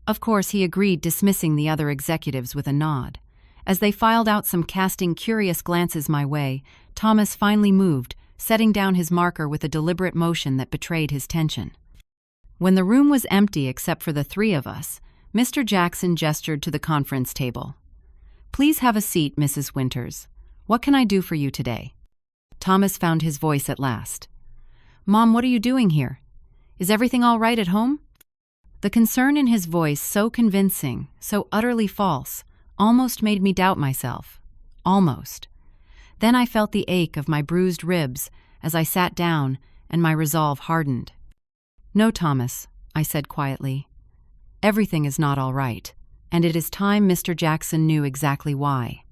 Of course, he agreed, dismissing the other executives with a nod. As they filed out, some casting curious glances my way, Thomas finally moved, setting down his marker with a deliberate motion that betrayed his tension. When the room was empty except for the three of us, Mr. Jackson gestured to the conference table. "Please have a seat, Mrs. Winters. What can I do for you today?" Thomas found his voice at last. "Mom, what are you doing here? Is everything all right at home?" The concern in his voice, so convincing, so utterly false, almost made me doubt myself. Almost. Then I felt the ache of my bruised ribs as I sat down, and my resolve hardened. "No, Thomas," I said quietly. "Everything is not all right, and it is time Mr. Jackson knew exactly why."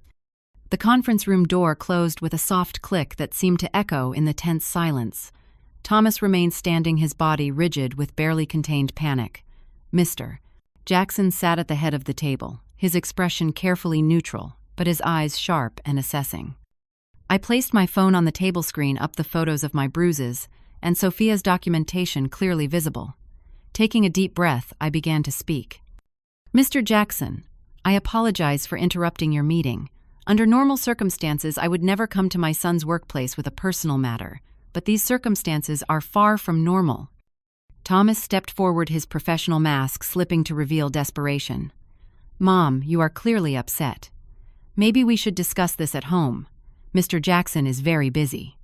The conference room door closed with a soft click that seemed to echo in the tense silence. Thomas remained standing, his body rigid with barely contained panic. "Mr. Jackson sat at the head of the table, his expression carefully neutral, but his eyes sharp and assessing. I placed my phone on the table screen, up the photos of my bruises, and Sophia's documentation clearly visible. Taking a deep breath, I began to speak. "Mr. Jackson, I apologize for interrupting your meeting. Under normal circumstances, I would never come to my son's workplace with a personal matter, but these circumstances are far from normal." Thomas stepped forward, his professional mask slipping to reveal desperation. "Mom, you are clearly upset. Maybe we should discuss this at home. Mr. Jackson is very busy."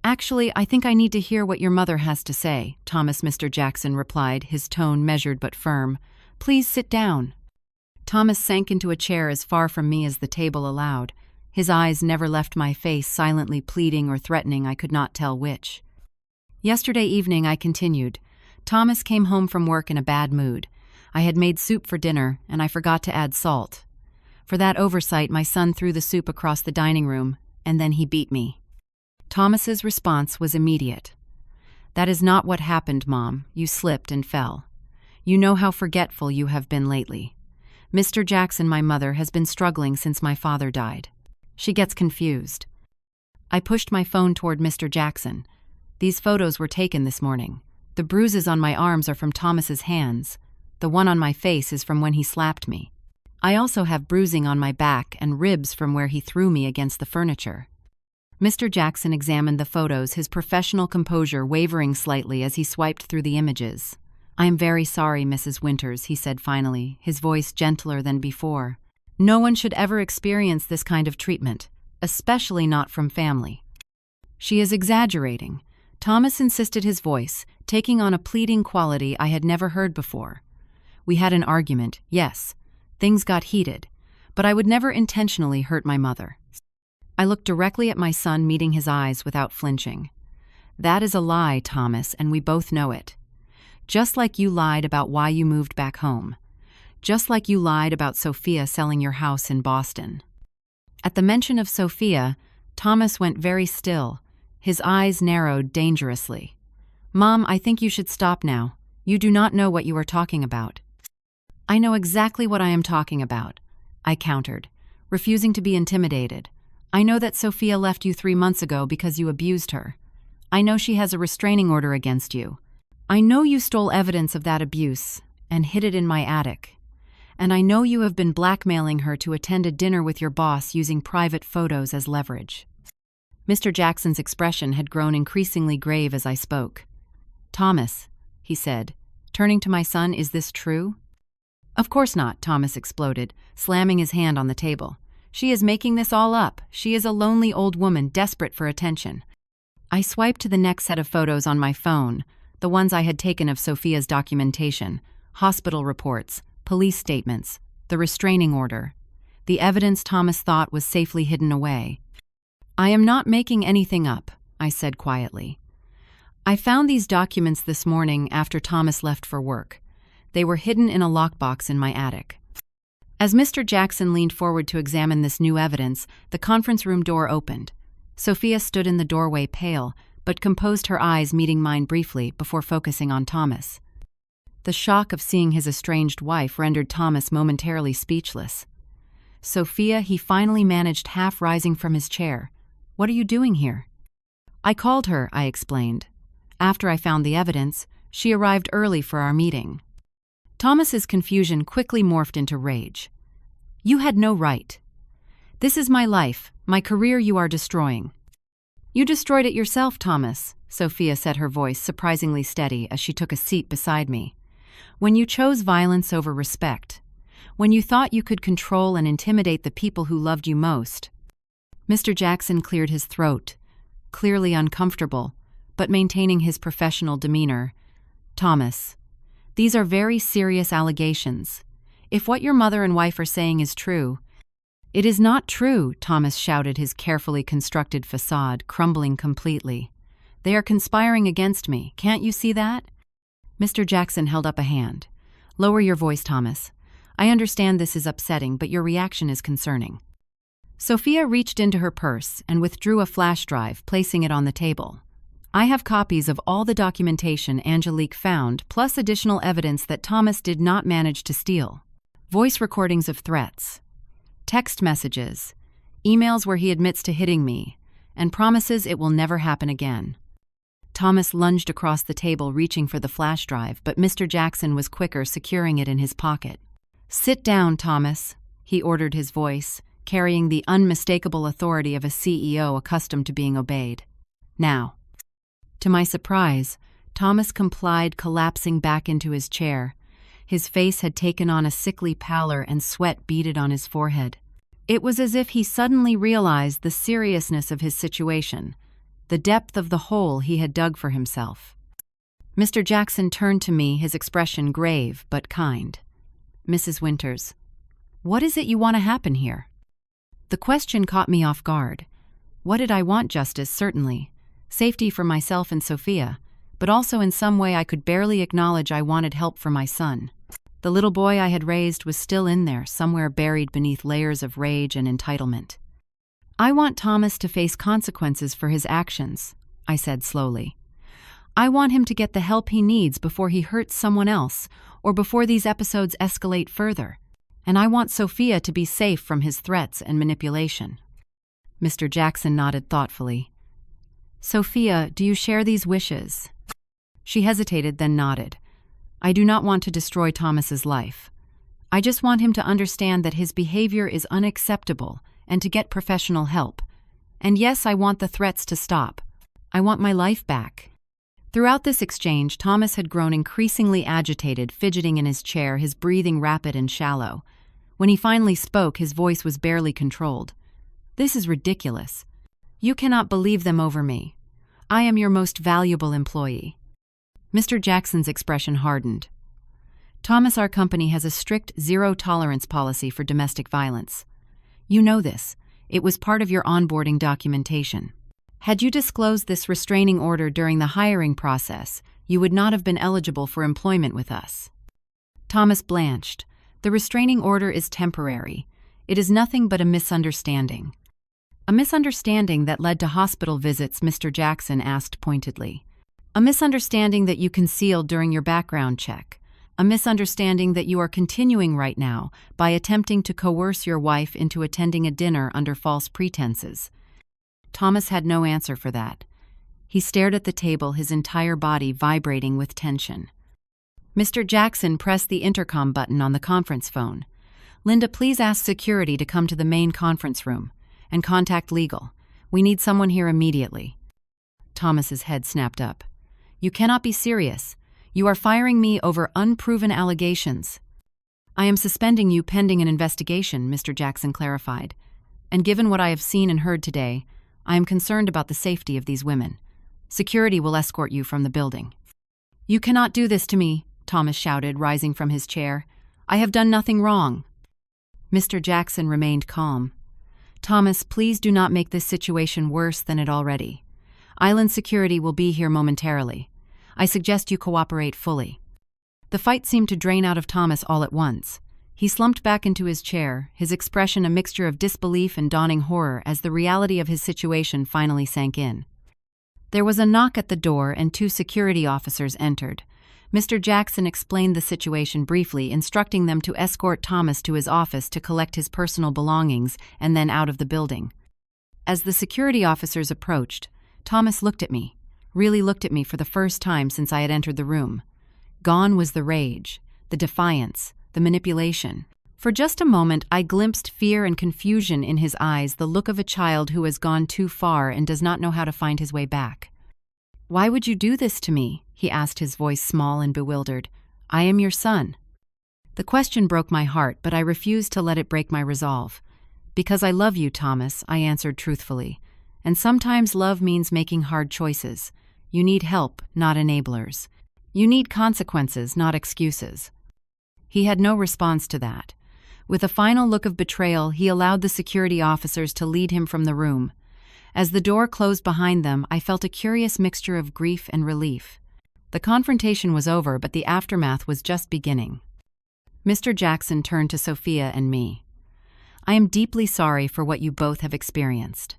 "Actually, I think I need to hear what your mother has to say," Mr. Jackson replied, his tone measured but firm. "Please sit down." Thomas sank into a chair as far from me as the table allowed. His eyes never left my face, silently pleading or threatening, I could not tell which. "Yesterday evening," I continued, "Thomas came home from work in a bad mood. I had made soup for dinner, and I forgot to add salt. For that oversight, my son threw the soup across the dining room, and then he beat me. Thomas's response was immediate. "That is not what happened, Mom. You slipped and fell. You know how forgetful you have been lately. Mr. Jackson, my mother, has been struggling since my father died." She gets confused. I pushed my phone toward Mr. Jackson. "These photos were taken this morning. The bruises on my arms are from Thomas's hands. The one on my face is from when he slapped me. I also have bruising on my back and ribs from where he threw me against the furniture." Mr. Jackson examined the photos, his professional composure wavering slightly as he swiped through the images. "I am very sorry, Mrs. Winters," he said finally, his voice gentler than before. "No one should ever experience this kind of treatment, especially not from family." "She is exaggerating." Thomas insisted, his voice taking on a pleading quality I had never heard before. "We had an argument, yes. Things got heated, but I would never intentionally hurt my mother." I looked directly at my son, meeting his eyes without flinching. "That is a lie, Thomas, and we both know it. Just like you lied about why you moved back home. Just like you lied about Sophia selling your house in Boston." At the mention of Sophia, Thomas went very still. His eyes narrowed dangerously. "Mom, I think you should stop now. You do not know what you are talking about." "I know exactly what I am talking about," I countered, refusing to be intimidated. "I know that Sophia left you 3 months ago because you abused her. I know she has a restraining order against you. I know you stole evidence of that abuse and hid it in my attic. And I know you have been blackmailing her to attend a dinner with your boss using private photos as leverage." Mr. Jackson's expression had grown increasingly grave as I spoke. "Thomas," he said, turning to my son, "is this true?" "Of course not," Thomas exploded, slamming his hand on the table. "She is making this all up. She is a lonely old woman desperate for attention." I swiped to the next set of photos on my phone, the ones I had taken of Sophia's documentation, hospital reports, police statements, the restraining order, the evidence Thomas thought was safely hidden away. "I am not making anything up," I said quietly. "I found these documents this morning after Thomas left for work. They were hidden in a lockbox in my attic." As Mr. Jackson leaned forward to examine this new evidence, the conference room door opened. Sophia stood in the doorway, pale, but composed, her eyes meeting mine briefly before focusing on Thomas. The shock of seeing his estranged wife rendered Thomas momentarily speechless. "Sophia," he finally managed, half rising from his chair. "What are you doing here?" "I called her," I explained. "After I found the evidence, she arrived early for our meeting." Thomas's confusion quickly morphed into rage. "You had no right. This is my life, my career you are destroying." "You destroyed it yourself, Thomas," Sophia said, her voice surprisingly steady as she took a seat beside me. "When you chose violence over respect. When you thought you could control and intimidate the people who loved you most." Mr. Jackson cleared his throat, clearly uncomfortable, but maintaining his professional demeanor. "Thomas, these are very serious allegations. If what your mother and wife are saying is true—" "It is not true," Thomas shouted, his carefully constructed facade crumbling completely. "They are conspiring against me. Can't you see that?" Mr. Jackson held up a hand. "Lower your voice, Thomas. I understand this is upsetting, but your reaction is concerning." Sophia reached into her purse and withdrew a flash drive, placing it on the table. "I have copies of all the documentation Angelique found, plus additional evidence that Thomas did not manage to steal. Voice recordings of threats, text messages, emails where he admits to hitting me, and promises it will never happen again." Thomas lunged across the table, reaching for the flash drive, but Mr. Jackson was quicker, securing it in his pocket. "Sit down, Thomas," he ordered, his voice carrying the unmistakable authority of a CEO accustomed to being obeyed. "Now." To my surprise, Thomas complied, collapsing back into his chair. His face had taken on a sickly pallor and sweat beaded on his forehead. It was as if he suddenly realized the seriousness of his situation, the depth of the hole he had dug for himself. Mr. Jackson turned to me, his expression grave but kind. "Mrs. Winters, what is it you want to happen here?" The question caught me off guard. What did I want? Justice, certainly. Safety for myself and Sophia, but also in some way I could barely acknowledge I wanted help for my son. The little boy I had raised was still in there, somewhere buried beneath layers of rage and entitlement. "I want Thomas to face consequences for his actions," I said slowly. "I want him to get the help he needs before he hurts someone else or before these episodes escalate further. And I want Sophia to be safe from his threats and manipulation." Mr. Jackson nodded thoughtfully. "Sophia, do you share these wishes?" She hesitated, then nodded. "I do not want to destroy Thomas's life. I just want him to understand that his behavior is unacceptable and to get professional help. And yes, I want the threats to stop. I want my life back." Throughout this exchange, Thomas had grown increasingly agitated, fidgeting in his chair, his breathing rapid and shallow. When he finally spoke, his voice was barely controlled. "This is ridiculous. You cannot believe them over me. I am your most valuable employee." Mr. Jackson's expression hardened. "Thomas, our company has a strict zero-tolerance policy for domestic violence. You know this. It was part of your onboarding documentation. Had you disclosed this restraining order during the hiring process, you would not have been eligible for employment with us." Thomas blanched. "The restraining order is temporary. It is nothing but a misunderstanding." "A misunderstanding that led to hospital visits," Mr. Jackson asked pointedly. "A misunderstanding that you concealed during your background check. A misunderstanding that you are continuing right now by attempting to coerce your wife into attending a dinner under false pretenses." Thomas had no answer for that. He stared at the table, his entire body vibrating with tension. Mr. Jackson pressed the intercom button on the conference phone. "Linda, please ask security to come to the main conference room and contact legal. We need someone here immediately." Thomas's head snapped up. "You cannot be serious. You are firing me over unproven allegations." "I am suspending you pending an investigation," Mr. Jackson clarified. "And given what I have seen and heard today, I am concerned about the safety of these women. Security will escort you from the building." "You cannot do this to me," Thomas shouted, rising from his chair. "I have done nothing wrong." Mr. Jackson remained calm. "Thomas, please do not make this situation worse than it already. Island security will be here momentarily. I suggest you cooperate fully." The fight seemed to drain out of Thomas all at once. He slumped back into his chair, his expression a mixture of disbelief and dawning horror as the reality of his situation finally sank in. There was a knock at the door and 2 security officers entered. Mr. Jackson explained the situation briefly, instructing them to escort Thomas to his office to collect his personal belongings and then out of the building. As the security officers approached, Thomas looked at me, really looked at me for the first time since I had entered the room. Gone was the rage, the defiance, the manipulation. For just a moment, I glimpsed fear and confusion in his eyes, the look of a child who has gone too far and does not know how to find his way back. "Why would you do this to me?" he asked, his voice small and bewildered. "I am your son." The question broke my heart, but I refused to let it break my resolve. "Because I love you, Thomas," I answered truthfully. "And sometimes love means making hard choices. You need help, not enablers. You need consequences, not excuses." He had no response to that. With a final look of betrayal, he allowed the security officers to lead him from the room. As the door closed behind them, I felt a curious mixture of grief and relief. The confrontation was over, but the aftermath was just beginning. Mr. Jackson turned to Sophia and me. "I am deeply sorry for what you both have experienced.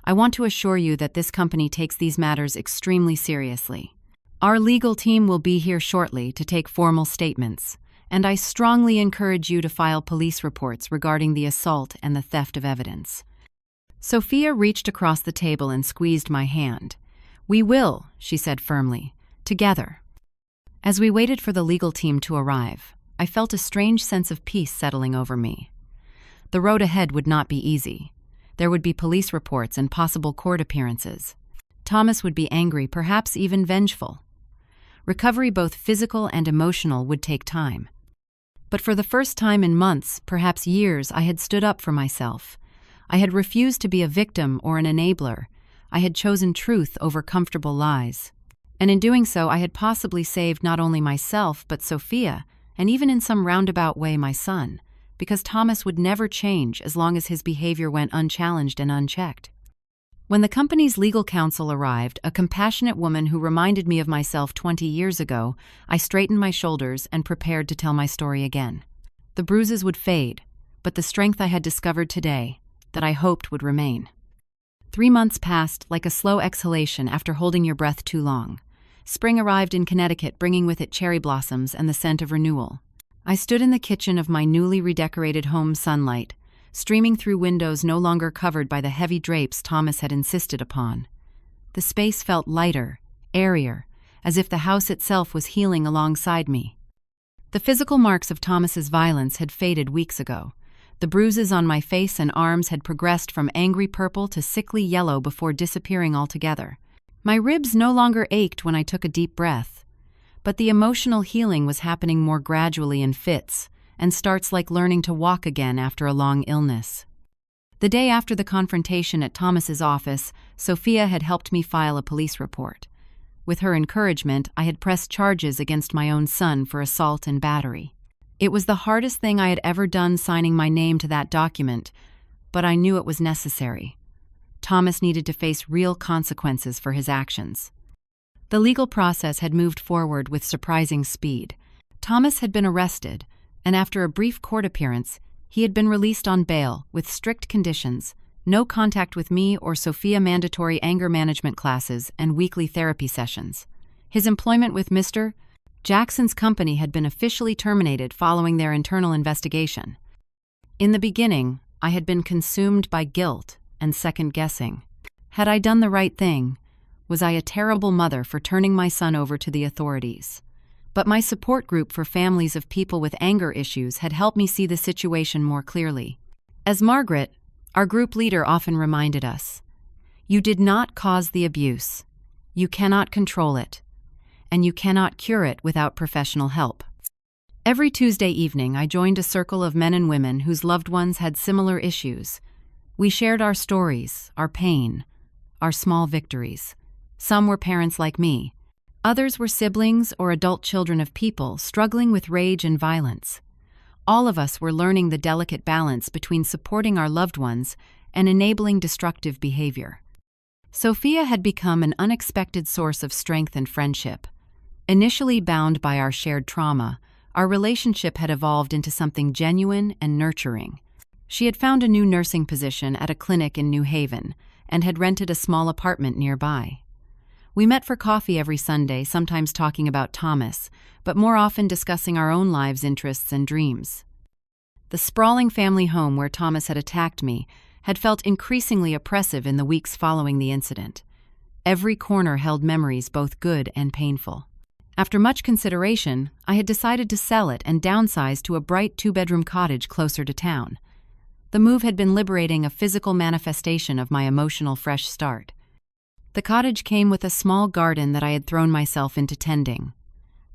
I want to assure you that this company takes these matters extremely seriously. Our legal team will be here shortly to take formal statements, and I strongly encourage you to file police reports regarding the assault and the theft of evidence." Sophia reached across the table and squeezed my hand. "We will," she said firmly, "together." As we waited for the legal team to arrive, I felt a strange sense of peace settling over me. The road ahead would not be easy. There would be police reports and possible court appearances. Thomas would be angry, perhaps even vengeful. Recovery, both physical and emotional, would take time. But for the first time in months, perhaps years, I had stood up for myself. I had refused to be a victim or an enabler. I had chosen truth over comfortable lies. And in doing so, I had possibly saved not only myself, but Sophia, and even in some roundabout way my son, because Thomas would never change as long as his behavior went unchallenged and unchecked. When the company's legal counsel arrived, a compassionate woman who reminded me of myself 20 years ago, I straightened my shoulders and prepared to tell my story again. The bruises would fade, but the strength I had discovered today, that I hoped would remain. 3 months passed like a slow exhalation after holding your breath too long. Spring arrived in Connecticut, bringing with it cherry blossoms and the scent of renewal. I stood in the kitchen of my newly redecorated home, sunlight streaming through windows no longer covered by the heavy drapes Thomas had insisted upon. The space felt lighter, airier, as if the house itself was healing alongside me. The physical marks of Thomas's violence had faded weeks ago. The bruises on my face and arms had progressed from angry purple to sickly yellow before disappearing altogether. My ribs no longer ached when I took a deep breath, but the emotional healing was happening more gradually in fits, and starts like learning to walk again after a long illness. The day after the confrontation at Thomas's office, Sophia had helped me file a police report. With her encouragement, I had pressed charges against my own son for assault and battery. It was the hardest thing I had ever done, signing my name to that document, but I knew it was necessary. Thomas needed to face real consequences for his actions. The legal process had moved forward with surprising speed. Thomas had been arrested, and after a brief court appearance, he had been released on bail with strict conditions: no contact with me or Sophia, mandatory anger management classes, and weekly therapy sessions. His employment with Mr. Jackson's company had been officially terminated following their internal investigation. In the beginning, I had been consumed by guilt and second-guessing. Had I done the right thing? Was I a terrible mother for turning my son over to the authorities? But my support group for families of people with anger issues had helped me see the situation more clearly. As Margaret, our group leader, often reminded us, "You did not cause the abuse. You cannot control it. And you cannot cure it without professional help." Every Tuesday evening, I joined a circle of men and women whose loved ones had similar issues. We shared our stories, our pain, our small victories. Some were parents like me. Others were siblings or adult children of people struggling with rage and violence. All of us were learning the delicate balance between supporting our loved ones and enabling destructive behavior. Sophia had become an unexpected source of strength and friendship. Initially bound by our shared trauma, our relationship had evolved into something genuine and nurturing. She had found a new nursing position at a clinic in New Haven and had rented a small apartment nearby. We met for coffee every Sunday, sometimes talking about Thomas, but more often discussing our own lives' interests and dreams. The sprawling family home where Thomas had attacked me had felt increasingly oppressive in the weeks following the incident. Every corner held memories both good and painful. After much consideration, I had decided to sell it and downsize to a bright 2-bedroom cottage closer to town. The move had been liberating, a physical manifestation of my emotional fresh start. The cottage came with a small garden that I had thrown myself into tending.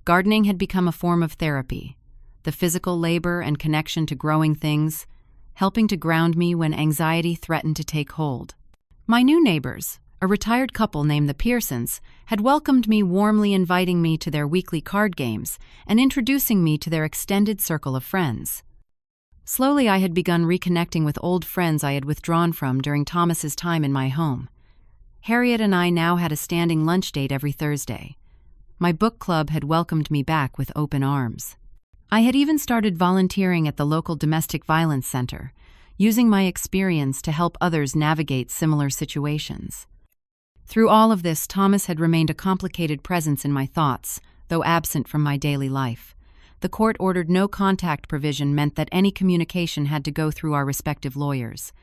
Gardening had become a form of therapy, the physical labor and connection to growing things, helping to ground me when anxiety threatened to take hold. My new neighbors, a retired couple named the Pearsons, had welcomed me warmly, inviting me to their weekly card games and introducing me to their extended circle of friends. Slowly, I had begun reconnecting with old friends I had withdrawn from during Thomas's time in my home. Harriet and I now had a standing lunch date every Thursday. My book club had welcomed me back with open arms. I had even started volunteering at the local domestic violence center, using my experience to help others navigate similar situations. Through all of this, Thomas had remained a complicated presence in my thoughts, though absent from my daily life. The court-ordered no-contact provision meant that any communication had to go through our respective lawyers.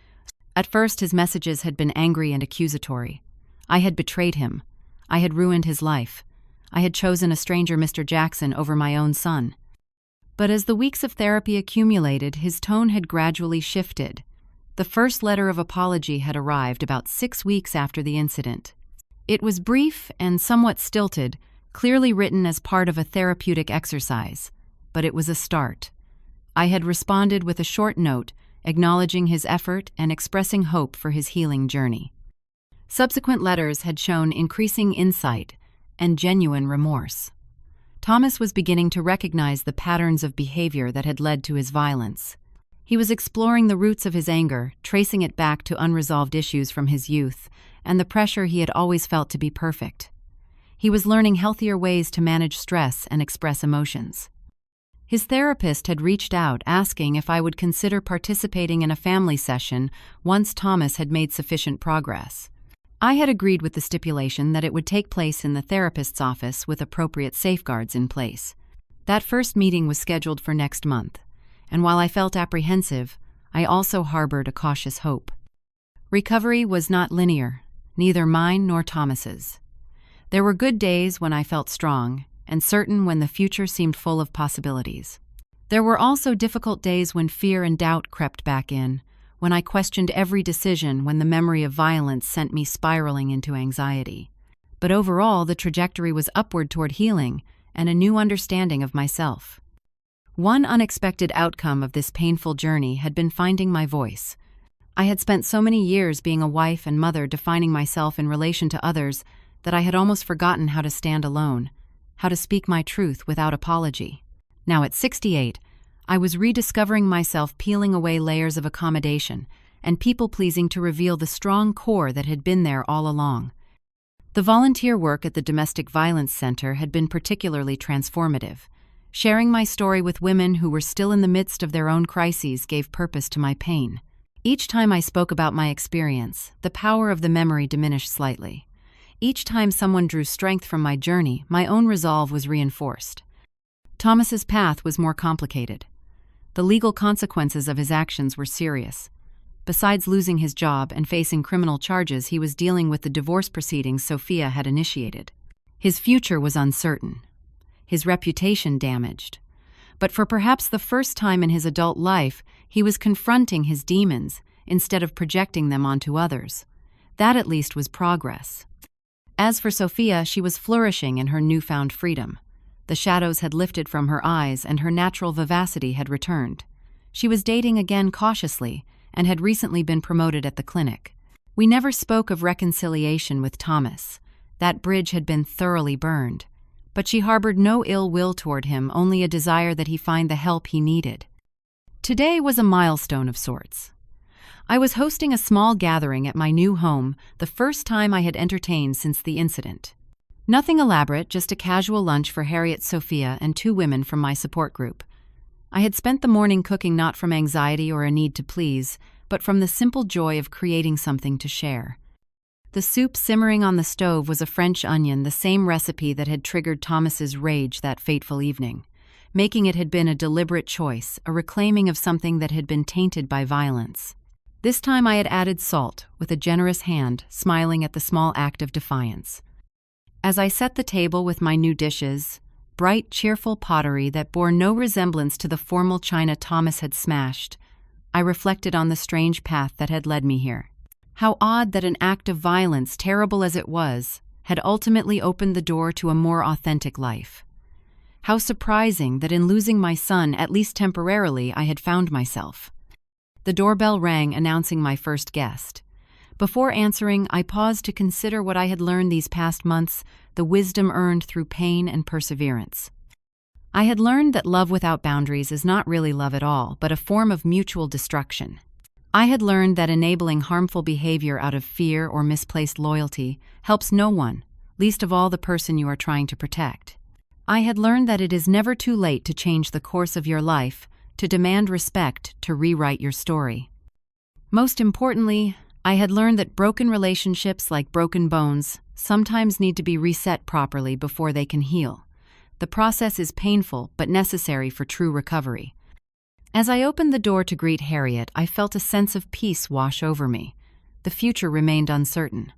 At first, his messages had been angry and accusatory. I had betrayed him. I had ruined his life. I had chosen a stranger, Mr. Jackson, over my own son. But as the weeks of therapy accumulated, his tone had gradually shifted. The first letter of apology had arrived about 6 weeks after the incident. It was brief and somewhat stilted, clearly written as part of a therapeutic exercise, but it was a start. I had responded with a short note, acknowledging his effort and expressing hope for his healing journey. Subsequent letters had shown increasing insight and genuine remorse. Thomas was beginning to recognize the patterns of behavior that had led to his violence. He was exploring the roots of his anger, tracing it back to unresolved issues from his youth, and the pressure he had always felt to be perfect. He was learning healthier ways to manage stress and express emotions. His therapist had reached out asking if I would consider participating in a family session once Thomas had made sufficient progress. I had agreed with the stipulation that it would take place in the therapist's office with appropriate safeguards in place. That first meeting was scheduled for next month, and while I felt apprehensive, I also harbored a cautious hope. Recovery was not linear, neither mine nor Thomas's. There were good days when I felt strong, and certain when the future seemed full of possibilities. There were also difficult days when fear and doubt crept back in, when I questioned every decision, when the memory of violence sent me spiraling into anxiety. But overall, the trajectory was upward toward healing and a new understanding of myself. One unexpected outcome of this painful journey had been finding my voice. I had spent so many years being a wife and mother, defining myself in relation to others, that I had almost forgotten how to stand alone, how to speak my truth without apology. Now at 68, I was rediscovering myself, peeling away layers of accommodation and people-pleasing to reveal the strong core that had been there all along. The volunteer work at the Domestic Violence Center had been particularly transformative. Sharing my story with women who were still in the midst of their own crises gave purpose to my pain. Each time I spoke about my experience, the power of the memory diminished slightly. Each time someone drew strength from my journey, my own resolve was reinforced. Thomas's path was more complicated. The legal consequences of his actions were serious. Besides losing his job and facing criminal charges, he was dealing with the divorce proceedings Sophia had initiated. His future was uncertain, his reputation damaged. But for perhaps the first time in his adult life, he was confronting his demons instead of projecting them onto others. That at least was progress. As for Sophia, she was flourishing in her newfound freedom. The shadows had lifted from her eyes and her natural vivacity had returned. She was dating again cautiously and had recently been promoted at the clinic. We never spoke of reconciliation with Thomas. That bridge had been thoroughly burned. But she harbored no ill will toward him, only a desire that he find the help he needed. Today was a milestone of sorts. I was hosting a small gathering at my new home, the first time I had entertained since the incident. Nothing elaborate, just a casual lunch for Harriet, Sophia, and 2 women from my support group. I had spent the morning cooking not from anxiety or a need to please, but from the simple joy of creating something to share. The soup simmering on the stove was a French onion, the same recipe that had triggered Thomas's rage that fateful evening. Making it had been a deliberate choice, a reclaiming of something that had been tainted by violence. This time I had added salt, with a generous hand, smiling at the small act of defiance. As I set the table with my new dishes, bright, cheerful pottery that bore no resemblance to the formal china Thomas had smashed, I reflected on the strange path that had led me here. How odd that an act of violence, terrible as it was, had ultimately opened the door to a more authentic life. How surprising that in losing my son, at least temporarily, I had found myself. The doorbell rang, announcing my first guest. Before answering, I paused to consider what I had learned these past months, the wisdom earned through pain and perseverance. I had learned that love without boundaries is not really love at all, but a form of mutual destruction. I had learned that enabling harmful behavior out of fear or misplaced loyalty helps no one, least of all the person you are trying to protect. I had learned that it is never too late to change the course of your life, to demand respect, to rewrite your story. Most importantly, I had learned that broken relationships, like broken bones, sometimes need to be reset properly before they can heal. The process is painful but necessary for true recovery. As I opened the door to greet Harriet, I felt a sense of peace wash over me. The future remained uncertain.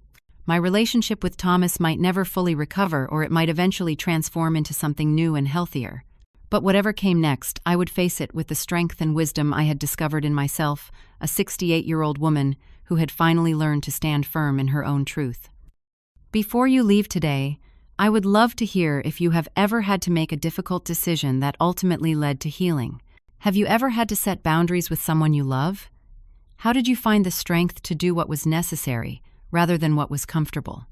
My relationship with Thomas might never fully recover, or it might eventually transform into something new and healthier. But whatever came next, I would face it with the strength and wisdom I had discovered in myself, a 68-year-old woman who had finally learned to stand firm in her own truth. Before you leave today, I would love to hear if you have ever had to make a difficult decision that ultimately led to healing. Have you ever had to set boundaries with someone you love? How did you find the strength to do what was necessary rather than what was comfortable?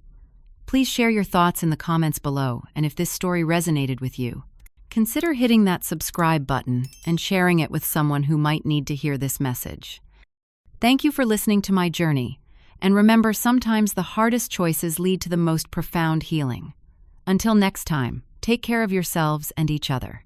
Please share your thoughts in the comments below, and if this story resonated with you, consider hitting that subscribe button and sharing it with someone who might need to hear this message. Thank you for listening to my journey, And remember, sometimes the hardest choices lead to the most profound healing. Until next time, take care of yourselves and each other.